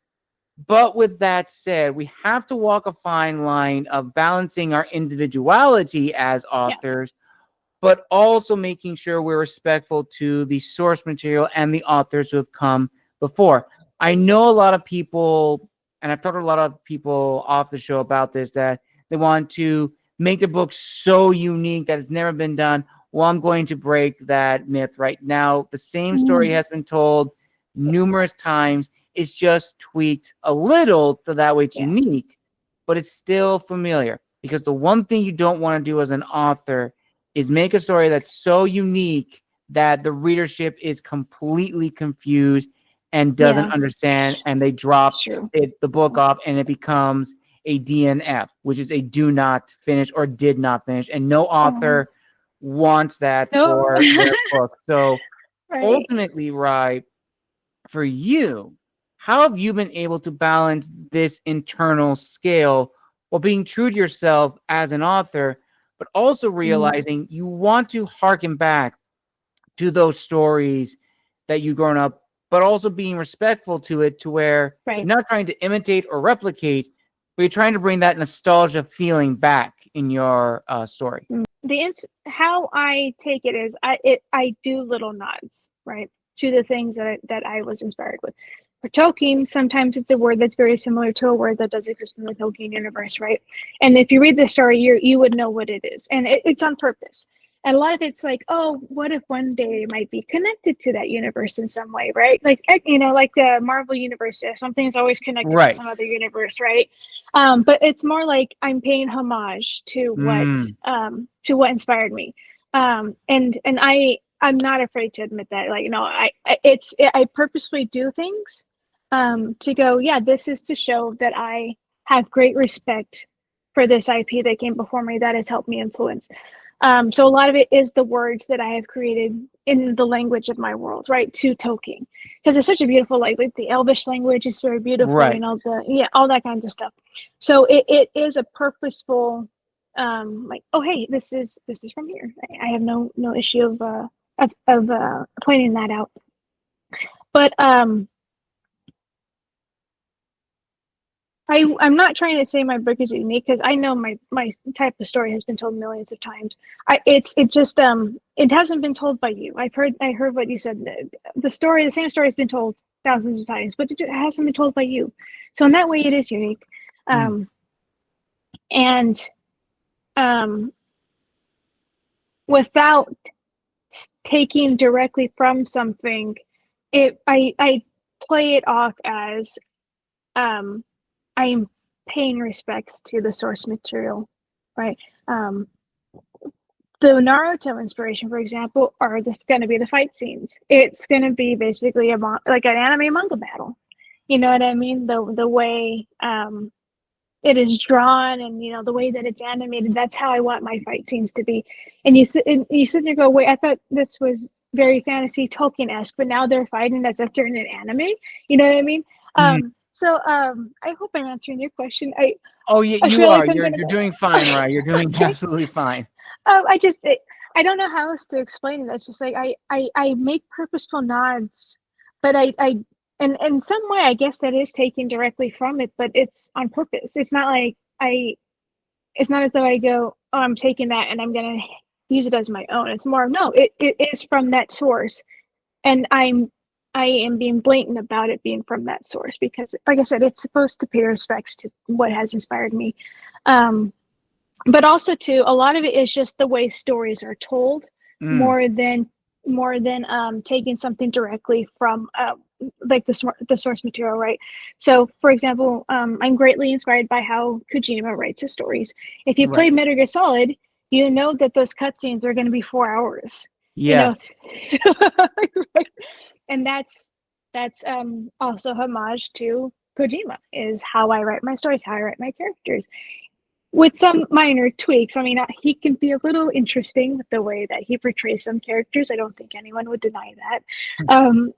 But with that said, we have to walk a fine line of balancing our individuality as authors, but also making sure we're respectful to the source material and the authors who have come before. I know a lot of people, and I've talked to a lot of people off the show about this, that they want to make the book so unique that it's never been done. Well, I'm going to break that myth right now. The same story has been told numerous times. It's just tweaked a little so that way it's unique, but it's still familiar. Because the one thing you don't want to do as an author is make a story that's so unique that the readership is completely confused and doesn't understand, and they drop the book off, and it becomes a DNF, which is a do not finish or did not finish, and no author wants that for their book. So ultimately, Rai, for you, how have you been able to balance this internal scale while being true to yourself as an author, but also realizing you want to harken back to those stories that you've grown up, but also being respectful to it, to where you're not trying to imitate or replicate, but you're trying to bring that nostalgia feeling back in your story? How I take it is I do little nods, right, to the things that I was inspired with. For Tolkien, sometimes it's a word that's very similar to a word that does exist in the Tolkien universe, right? And if you read the story, you would know what it is, and it's on purpose. And a lot of it's like, oh, what if one day it might be connected to that universe in some way, right? Like, like the Marvel universe, something's always connected to some other universe, right? But it's more like I'm paying homage to what inspired me. And I'm not afraid to admit that. Like, I purposely do things to go, yeah, this is to show that I have great respect for this IP that came before me that has helped me influence. So a lot of it is the words that I have created in the language of my world, right, to Tolkien, because it's such a beautiful language. The Elvish language is very beautiful, all that kinds of stuff. So it is a purposeful, like, oh hey, this is from here. I have no issue of pointing that out. But I'm not trying to say my book is unique, because I know my type of story has been told millions of times. It hasn't been told by you. I heard what you said. The same story has been told thousands of times, but it hasn't been told by you. So in that way, it is unique. And without taking directly from something, I play it off as I'm paying respects to the source material, right? The Naruto inspiration, for example, are going to be the fight scenes. It's going to be basically like an anime manga battle. You know what I mean? The way it is drawn, and the way that it's animated. That's how I want my fight scenes to be. And you sit there and go, wait, I thought this was very fantasy Tolkien-esque, but now they're fighting as if they're in an anime. You know what I mean? So I hope I'm answering your question. Oh, yeah, I you feel are. like I'm You're gonna doing fine, right? You're doing okay. absolutely fine. I don't know how else to explain it. It's just like I make purposeful nods, but I and in some way I guess that is taken directly from it, but it's on purpose. It's not like it's not as though I go, oh, I'm taking that and I'm gonna use it as my own. It's more no, it is from that source, and I am being blatant about it being from that source because, like I said, it's supposed to pay respects to what has inspired me. Um, but also too, a lot of it is just the way stories are told Mm, more than taking something directly from like the source material, right? So for example, I'm greatly inspired by how Kojima writes his stories. If you play right. Metal Gear Solid, you know that those cutscenes are going to be 4 hours, you know. Yes. And that's also homage to Kojima, is how I write my stories, how I write my characters, with some minor tweaks. I mean, he can be a little interesting with the way that he portrays some characters. I don't think anyone would deny that,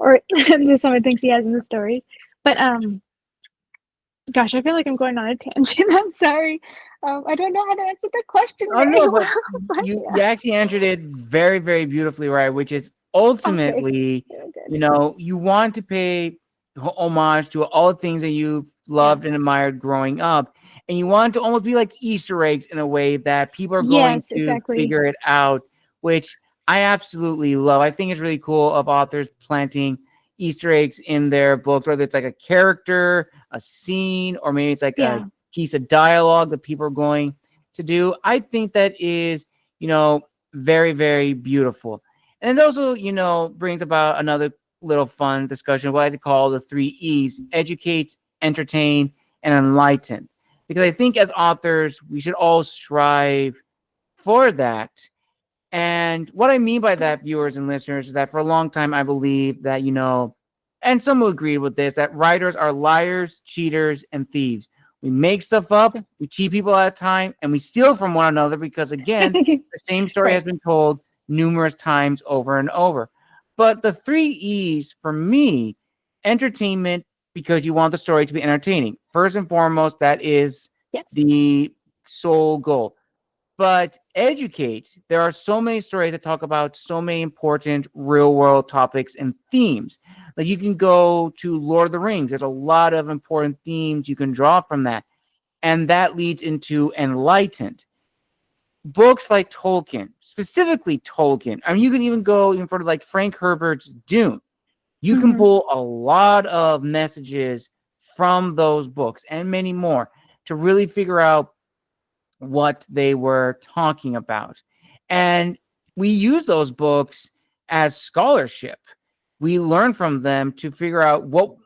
or some of the things he has in the story. But gosh, I feel like I'm going on a tangent. I'm sorry. I don't know how to answer the question Oh, very no, but well. But you yeah, actually answered it very, very beautifully, right? Which is okay, ultimately, good. you want to pay homage to all the things that you've Yeah. loved and admired growing up, and you want to almost be like Easter eggs in a way that people are going Yes, to exactly. figure it out, which I absolutely love. I think it's really cool of authors planting Easter eggs in their books, whether it's like a character, a scene, or maybe it's like a Yeah. piece of dialogue that people are going to do. I think that is, very, very beautiful. And it also, brings about another little fun discussion, what I like to call the 3 E's: educate, entertain, and enlighten. Because I think as authors, we should all strive for that. And what I mean by that, viewers and listeners, is that for a long time, I believe that, and some will agree with this, that writers are liars, cheaters, and thieves. We make stuff up, we cheat people at a time, and we steal from one another because, again, the same story Right. has been told numerous times over and over. But the 3 E's for me: entertainment, because you want the story to be entertaining. First and foremost, that is Yes. the sole goal. But educate, there are so many stories that talk about so many important real world topics and themes. Like you can go to Lord of the Rings, there's a lot of important themes you can draw from that. And that leads into enlightened. Books like Tolkien, specifically Tolkien. I mean, you can even go even for like Frank Herbert's Dune. You can Hmm. pull a lot of messages from those books and many more to really figure out what they were talking about. And we use those books as scholarship. We learn from them to figure out what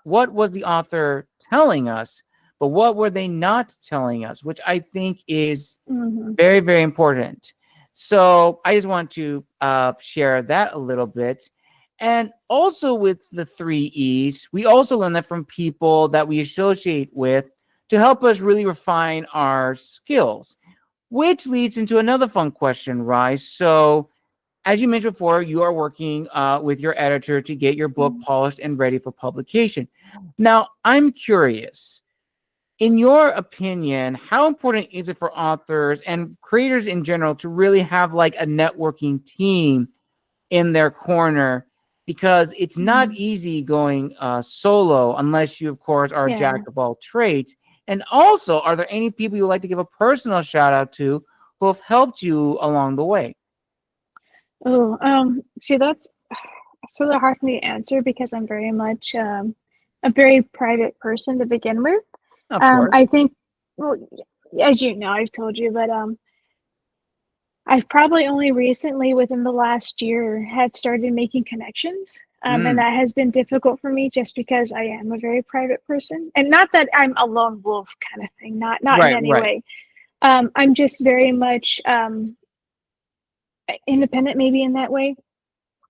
was the author telling us, but what were they not telling us, which I think is Hmm. very, very important. So I just want to share that a little bit. And also with the 3 E's, we also learn that from people that we associate with to help us really refine our skills, which leads into another fun question, Rai. So, as you mentioned before, you are working with your editor to get your book polished and ready for publication. Now, I'm curious, in your opinion, how important is it for authors and creators in general to really have like a networking team in their corner? Because it's not Hmm. easy going solo unless you, of course, are a jack Yeah. of all trades. And also, are there any people you would like to give a personal shout out to who have helped you along the way? Oh, see, that's sort of hard for me to answer because I'm very much a very private person to begin with. Of course. I think, well, as you know, I've told you, but I've probably only recently, within the last year, have started making connections. And Mm, that has been difficult for me just because I am a very private person, and not that I'm a lone wolf kind of thing, not in right, any right. way. I'm just very much independent, maybe in that way.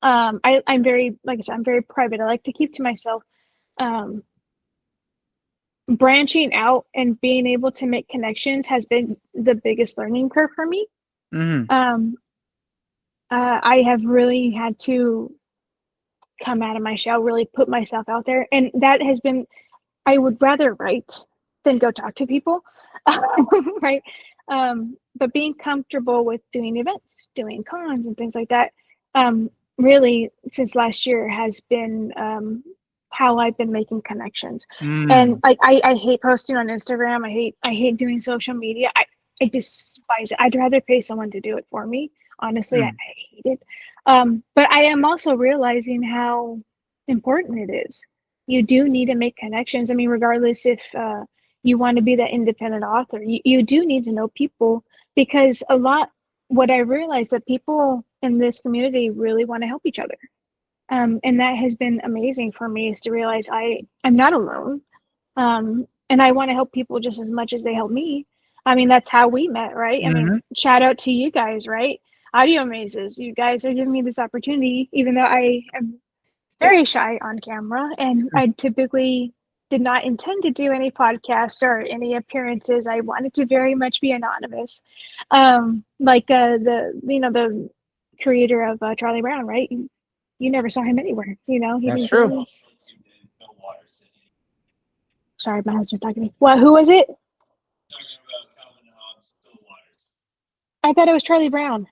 I'm very, like I said, I'm very private. I like to keep to myself. Um, Branching out and being able to make connections has been the biggest learning curve for me. Mm-hmm. Um, I have really had to come out of my shell, really put myself out there, and that has been. I would rather write then go talk to people, right? But being comfortable with doing events, doing cons and things like that, really since last year has been how I've been making connections. And like I hate posting on Instagram. I hate doing social media. I despise it. I'd rather pay someone to do it for me. Honestly, I hate it. But I am also realizing how important it is. You do need to make connections. I mean, regardless if you want to be that independent author, you do need to know people, because what I realized that people in this community really want to help each other. And that has been amazing for me, is to realize I'm not alone. And I want to help people just as much as they help me. I mean, that's how we met, right? I mean, shout out to you guys, right? Audio Mazes, you guys are giving me this opportunity, even though I am very shy on camera, and I typically did not intend to do any podcasts or any appearances. I wanted to very much be anonymous, like the creator of Charlie Brown, right? You never saw him anywhere, He That's didn't true. Sorry, my husband's talking to me. What? Who was it? Talking about Calvin Hobbes, Still Waters. I thought it was Charlie Brown.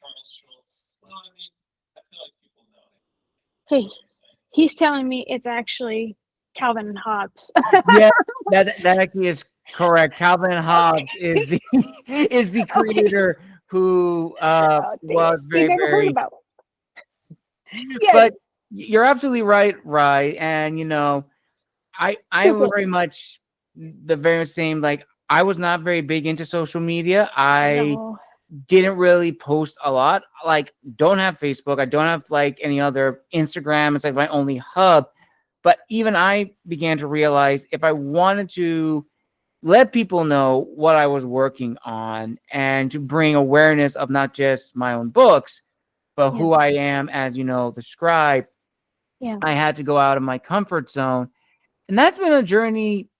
Charles Schultz. Well, I mean, I feel like people know him. Hey, he's telling me it's actually Calvin and Hobbes. Yeah, that actually is correct. Calvin Hobbes is the creator who was very, never very. heard about it. Yeah. But you're absolutely right, Rai. And I was very much the very same. Like, I was not very big into social media. I didn't really post a lot. Like, don't have Facebook. I don't have like any other Instagram. It's like my only hub. But even I began to realize, if I wanted to let people know what I was working on and to bring awareness of not just my own books, but who I am as, the scribe, I had to go out of my comfort zone. And that's been a journey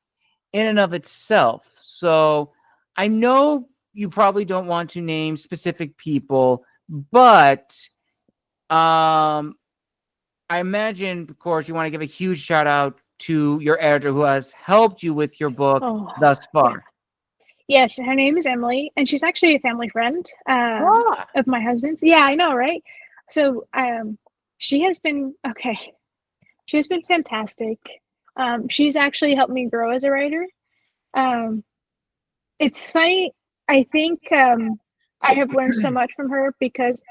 in and of itself. So I know you probably don't want to name specific people, but I imagine, of course, you want to give a huge shout out to your editor who has helped you with your book thus far. Yes, her name is Emily, and she's actually a family friend of my husband's. Yeah, I know, right? So she has been fantastic. She's actually helped me grow as a writer. It's funny. I think I have learned so much from her, because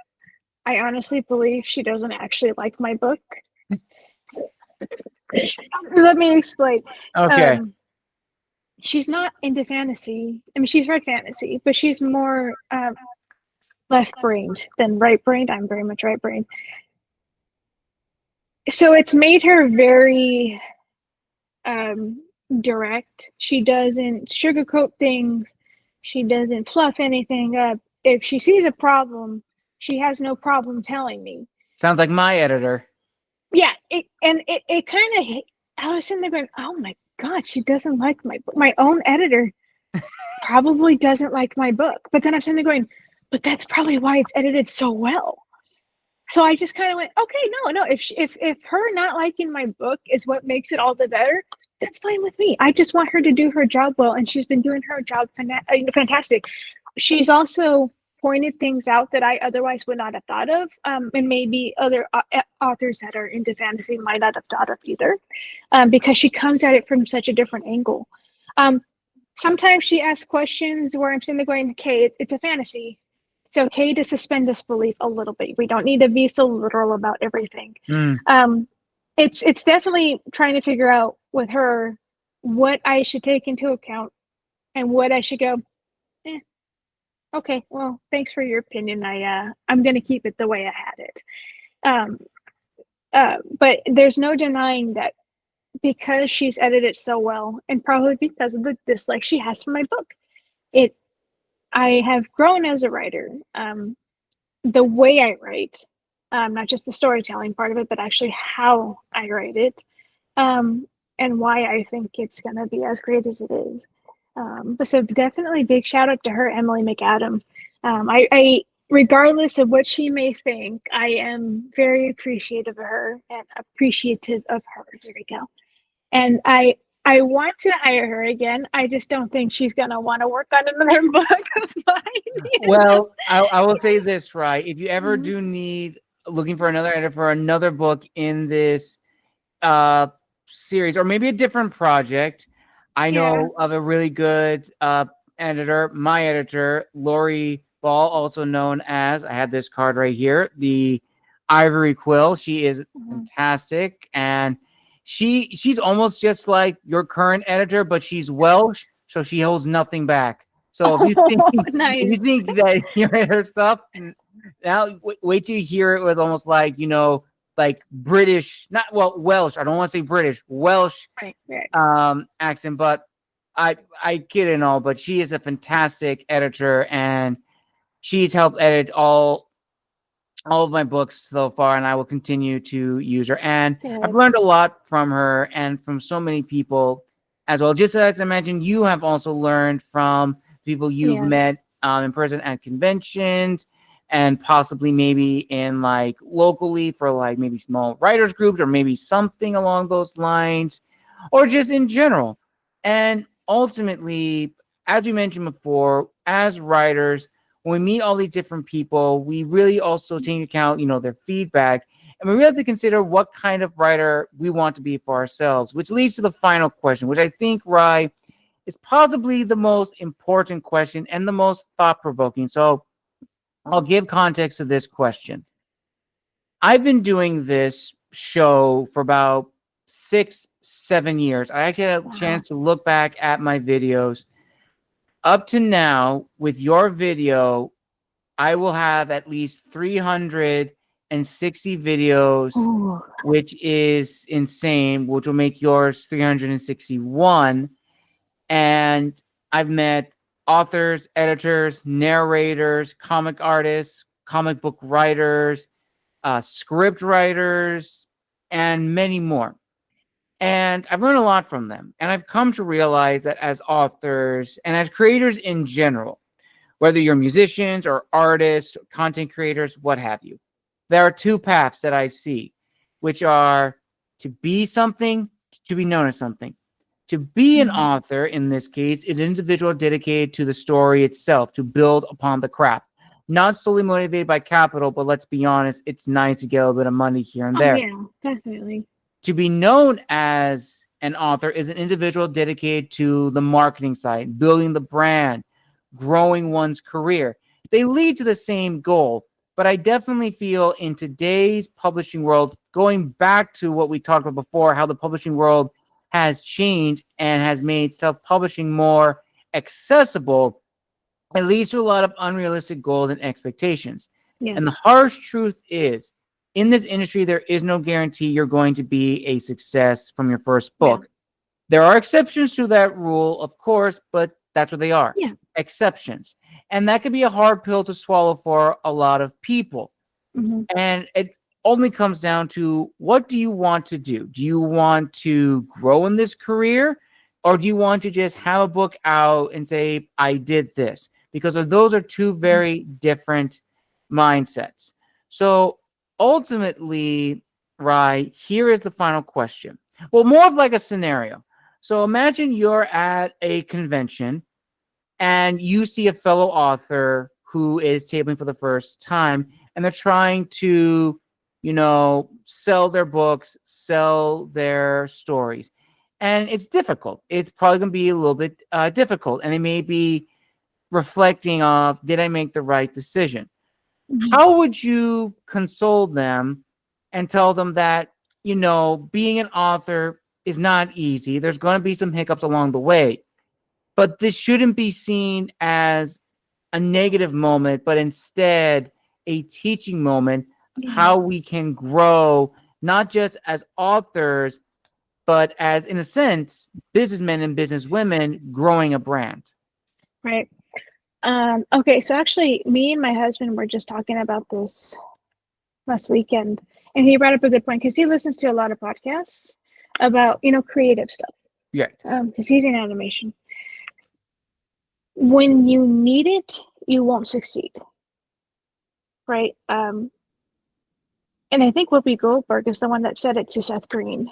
I honestly believe she doesn't actually like my book. Let me explain. Okay. She's not into fantasy. I mean, she's read fantasy, but she's more left-brained than right-brained. I'm very much right-brained. So it's made her very direct. She doesn't sugarcoat things. She doesn't fluff anything up. If she sees a problem, she has no problem telling me. Sounds like my editor. Yeah, it kind of, I was sitting there going, oh my God, she doesn't like my book. My own editor probably doesn't like my book. But then I'm sitting there going, but that's probably why it's edited so well. So I just kind of went, okay, no. If her not liking my book is what makes it all the better, that's fine with me. I just want her to do her job well, and she's been doing her job fantastic. She's also pointed things out that I otherwise would not have thought of, and maybe other authors that are into fantasy might not have thought of either, because she comes at it from such a different angle. Sometimes she asks questions where I'm sitting there going, okay, it's a fantasy. It's okay to suspend disbelief a little bit. We don't need to be so literal about everything. It's definitely trying to figure out with her what I should take into account and what I should go, okay, well, thanks for your opinion. I'm going to keep it the way I had it. But there's no denying that because she's edited so well, and probably because of the dislike she has for my book, I have grown as a writer. The way I write, not just the storytelling part of it, but actually how I write it, and why I think it's going to be as great as it is. But so definitely big shout out to her, Emily McAdam. I regardless of what she may think, I am very appreciative of her. Here we go. And I I want to hire her again. I just don't think she's gonna want to work on another book of mine. Well, I will say this, right? If you ever Mhm. do need looking for another editor for another book in this series, or maybe a different project, I know of a really good editor, my editor, Lori Ball, also known as, I have this card right here, the Ivory Quill. She is fantastic, and she's almost just like your current editor, but she's Welsh, so she holds nothing back. So if you think Nice. if you think that you read her stuff, now wait till you hear it with almost like like British, not Welsh. I don't want to say British, Welsh Right. accent, but I kid and all. But she is a fantastic editor, and she's helped edit all of my books so far, and I will continue to use her. And I've Good. learned a lot from her and from so many people as well. Just as I mentioned, you have also learned from people you've Yes. met in person at conventions, and possibly maybe in like locally for like maybe small writers groups, or maybe something along those lines, or just in general. And ultimately, as we mentioned before, as writers, when we meet all these different people, we really also take into account, their feedback. And we really have to consider what kind of writer we want to be for ourselves, which leads to the final question, which I think, Rai, is possibly the most important question and the most thought-provoking. So I'll give context to this question. I've been doing this show for about 6-7 years. I actually had a chance to look back at my videos. Up to now, with your video, I will have at least 360 videos, Ooh. which is insane, which will make yours 361. And I've met authors, editors, narrators, comic artists, comic book writers, script writers, and many more. And I've learned a lot from them. And I've come to realize that as authors and as creators in general, whether you're musicians or artists, content creators, what have you, there are two paths that I see, which are to be something, to be known as something. To be an author, in this case, is an individual dedicated to the story itself, to build upon the craft. Not solely motivated by capital, but let's be honest, it's nice to get a little bit of money here and there. Yeah, definitely. To be known as an author is an individual dedicated to the marketing side, building the brand, growing one's career. They lead to the same goal, but I definitely feel in today's publishing world, going back to what we talked about before, how the publishing world has changed and has made self-publishing more accessible, it leads to a lot of unrealistic goals and expectations. Yes. And the harsh truth is, in this industry, there is no guarantee you're going to be a success from your first book. Yeah. There are exceptions to that rule, of course, but that's what they are. Yeah. Exceptions. And that could be a hard pill to swallow for a lot of people. And it only comes down to, what do you want to do? Do you want to grow in this career? Or do you want to just have a book out and say, I did this? Because those are two very different mindsets. So ultimately, Rai, here is the final question. Well, more of like a scenario. So imagine you're at a convention and you see a fellow author who is tabling for the first time, and they're trying to, sell their books, sell their stories. And it's difficult. It's probably going to be a little bit difficult. And they may be reflecting of, did I make the right decision? How would you console them and tell them that, being an author is not easy. There's going to be some hiccups along the way. But this shouldn't be seen as a negative moment, but instead a teaching moment, how we can grow, not just as authors, but as, in a sense, businessmen and businesswomen growing a brand. Right. Okay, so actually, me and my husband were just talking about this last weekend, and he brought up a good point because he listens to a lot of podcasts about, creative stuff. Yeah. Because he's in animation. When you need it, you won't succeed. Right. And I think Whoopi Goldberg is the one that said it to Seth Green.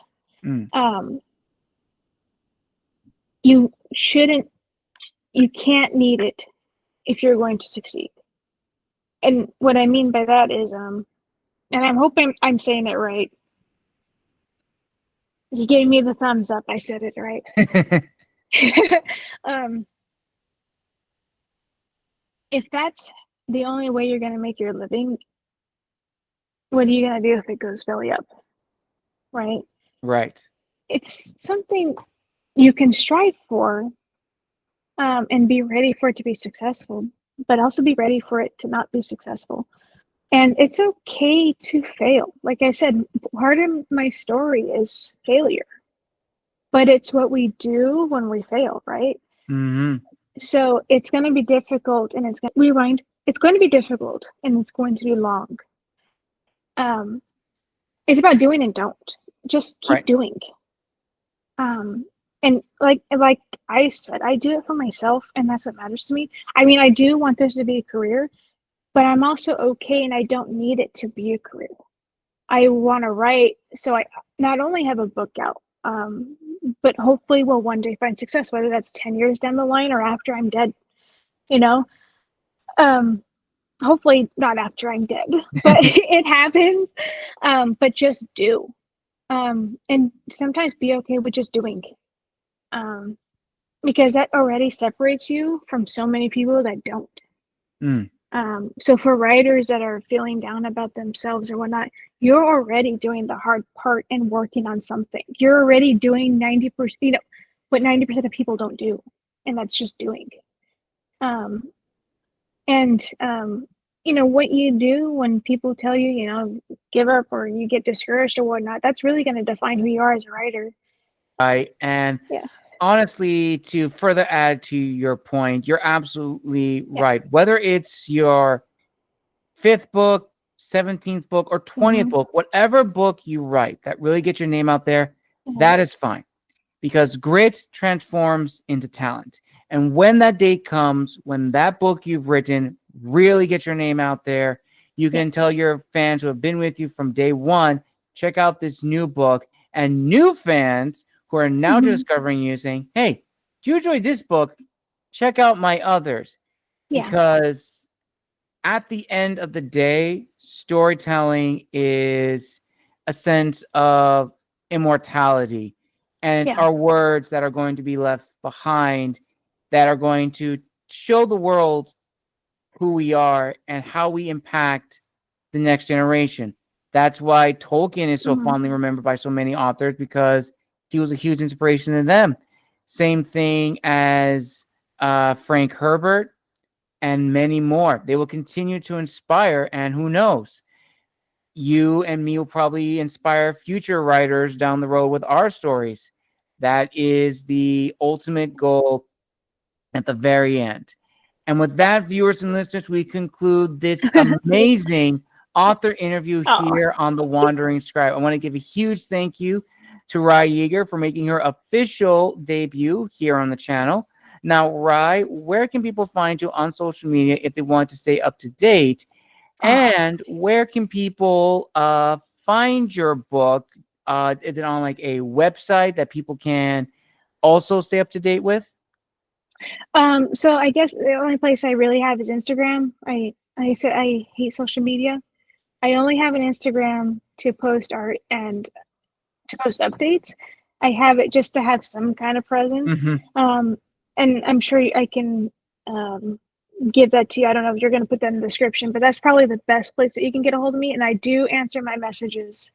you can't need it if you're going to succeed. And what I mean by that is, and I'm hoping I'm saying it right. You gave me the thumbs up. I said it right. If that's the only way you're going to make your living, what are you going to do if it goes belly up? Right? Right. It's something you can strive for, and be ready for it to be successful, but also be ready for it to not be successful. And it's okay to fail. Like I said, part of my story is failure, but it's what we do when we fail, right? Mm-hmm. So it's going to be difficult, and it's going to rewind. It's going to be difficult, and it's going to be long. It's about doing and don't. Just keep doing. And like I said, I do it for myself, and that's what matters to me. I mean, I do want this to be a career, but I'm also okay, and I don't need it to be a career. I want to write, so I not only have a book out, but hopefully will one day find success, whether that's 10 years down the line or after I'm dead, you know? Hopefully not after I'm dead, but it happens. But just do. And sometimes be okay with just doing. Because that already separates you from so many people that don't. So for writers that are feeling down about themselves or whatnot, you're already doing the hard part and working on something. You're already doing 90%, what 90% of people don't do, and that's just doing. What you do when people tell you, give up or you get discouraged or whatnot, that's really going to define who you are as a writer. Right. And honestly, to further add to your point, you're absolutely right. Whether it's your 5th book, 17th book, or 20th book, whatever book you write that really gets your name out there, that is fine. Because grit transforms into talent. And when that date comes, when that book you've written really gets your name out there, you can tell your fans who have been with you from day one, check out this new book. And new fans who are now discovering you saying, hey, do you enjoy this book? Check out my others. Because at the end of the day, storytelling is a sense of immortality. And it's our words that are going to be left behind that are going to show the world who we are and how we impact the next generation. That's why Tolkien is so fondly remembered by so many authors, because he was a huge inspiration to them. Same thing as Frank Herbert and many more. They will continue to inspire, and who knows? You and me will probably inspire future writers down the road with our stories. That is the ultimate goal at the very end. And with that, viewers and listeners, we conclude this amazing author interview here on The Wandering Scribe. I want to give a huge thank you to Rai Jaeger for making her official debut here on the channel. Now, Rai, where can people find you on social media if they want to stay up to date? And where can people find your book? Is it on like a website that people can also stay up to date with? So I guess the only place I really have is Instagram. I said I hate social media. I only have an Instagram to post art and to post updates. I have it just to have some kind of presence. And I'm sure I can give that to you. I don't know if you're going to put that in the description, but that's probably the best place that you can get a hold of me. And I do answer my messages.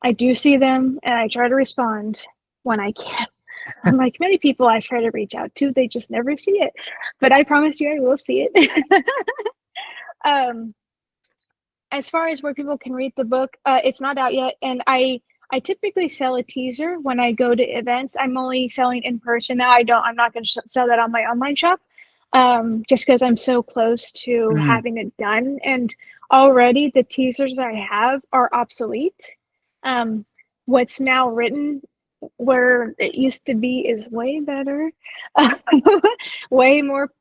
I do see them, and I try to respond when I can. Unlike many people I try to reach out to, they just never see it. But I promise you I will see it. As far as where people can read the book, it's not out yet. And I typically sell a teaser when I go to events. I'm only selling in person now. I'm not going to sell that on my online shop, just because I'm so close to having it done. And already the teasers I have are obsolete. What's now written where it used to be is way better, way more,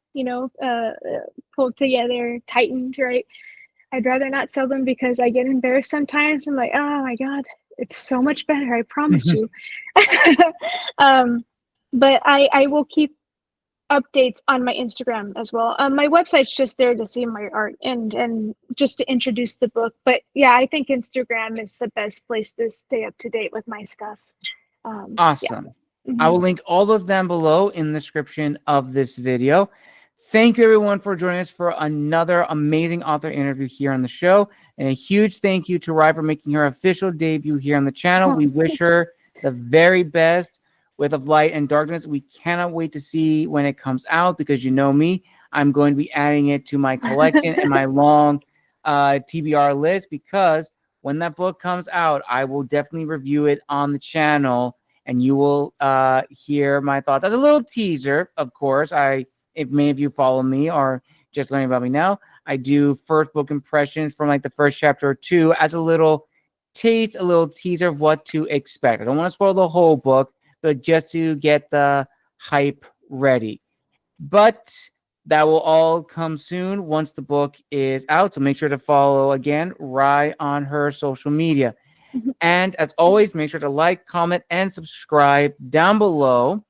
pulled together, tightened, right? I'd rather not sell them because I get embarrassed sometimes. I'm like, oh my God, it's so much better. I promise you. but I will keep updates on my Instagram as well. My website's just there to see my art and just to introduce the book. But yeah, I think Instagram is the best place to stay up to date with my stuff. Awesome. Yeah. I will link all those down below in the description of this video. Thank you everyone for joining us for another amazing author interview here on the show. And a huge thank you to Rai for making her official debut here on the channel. We wish her the very best with Of Light and Darkness. We cannot wait to see when it comes out because you know me, I'm going to be adding it to my collection and my long TBR list, because when that book comes out, I will definitely review it on the channel and you will hear my thoughts. As a little teaser, of course, if many of you follow me or just learning about me now, I do first book impressions from like the first chapter or two as a little taste, a little teaser of what to expect. I don't want to spoil the whole book, but just to get the hype ready. But that will all come soon once the book is out. So make sure to follow again Rai on her social media. And as always, make sure to like, comment, and subscribe down below.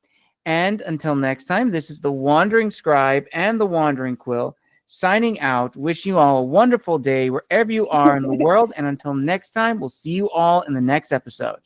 And until next time, this is the Wandering Scribe and the Wandering Quill signing out. Wishing you all a wonderful day wherever you are in the world. And until next time, we'll see you all in the next episode.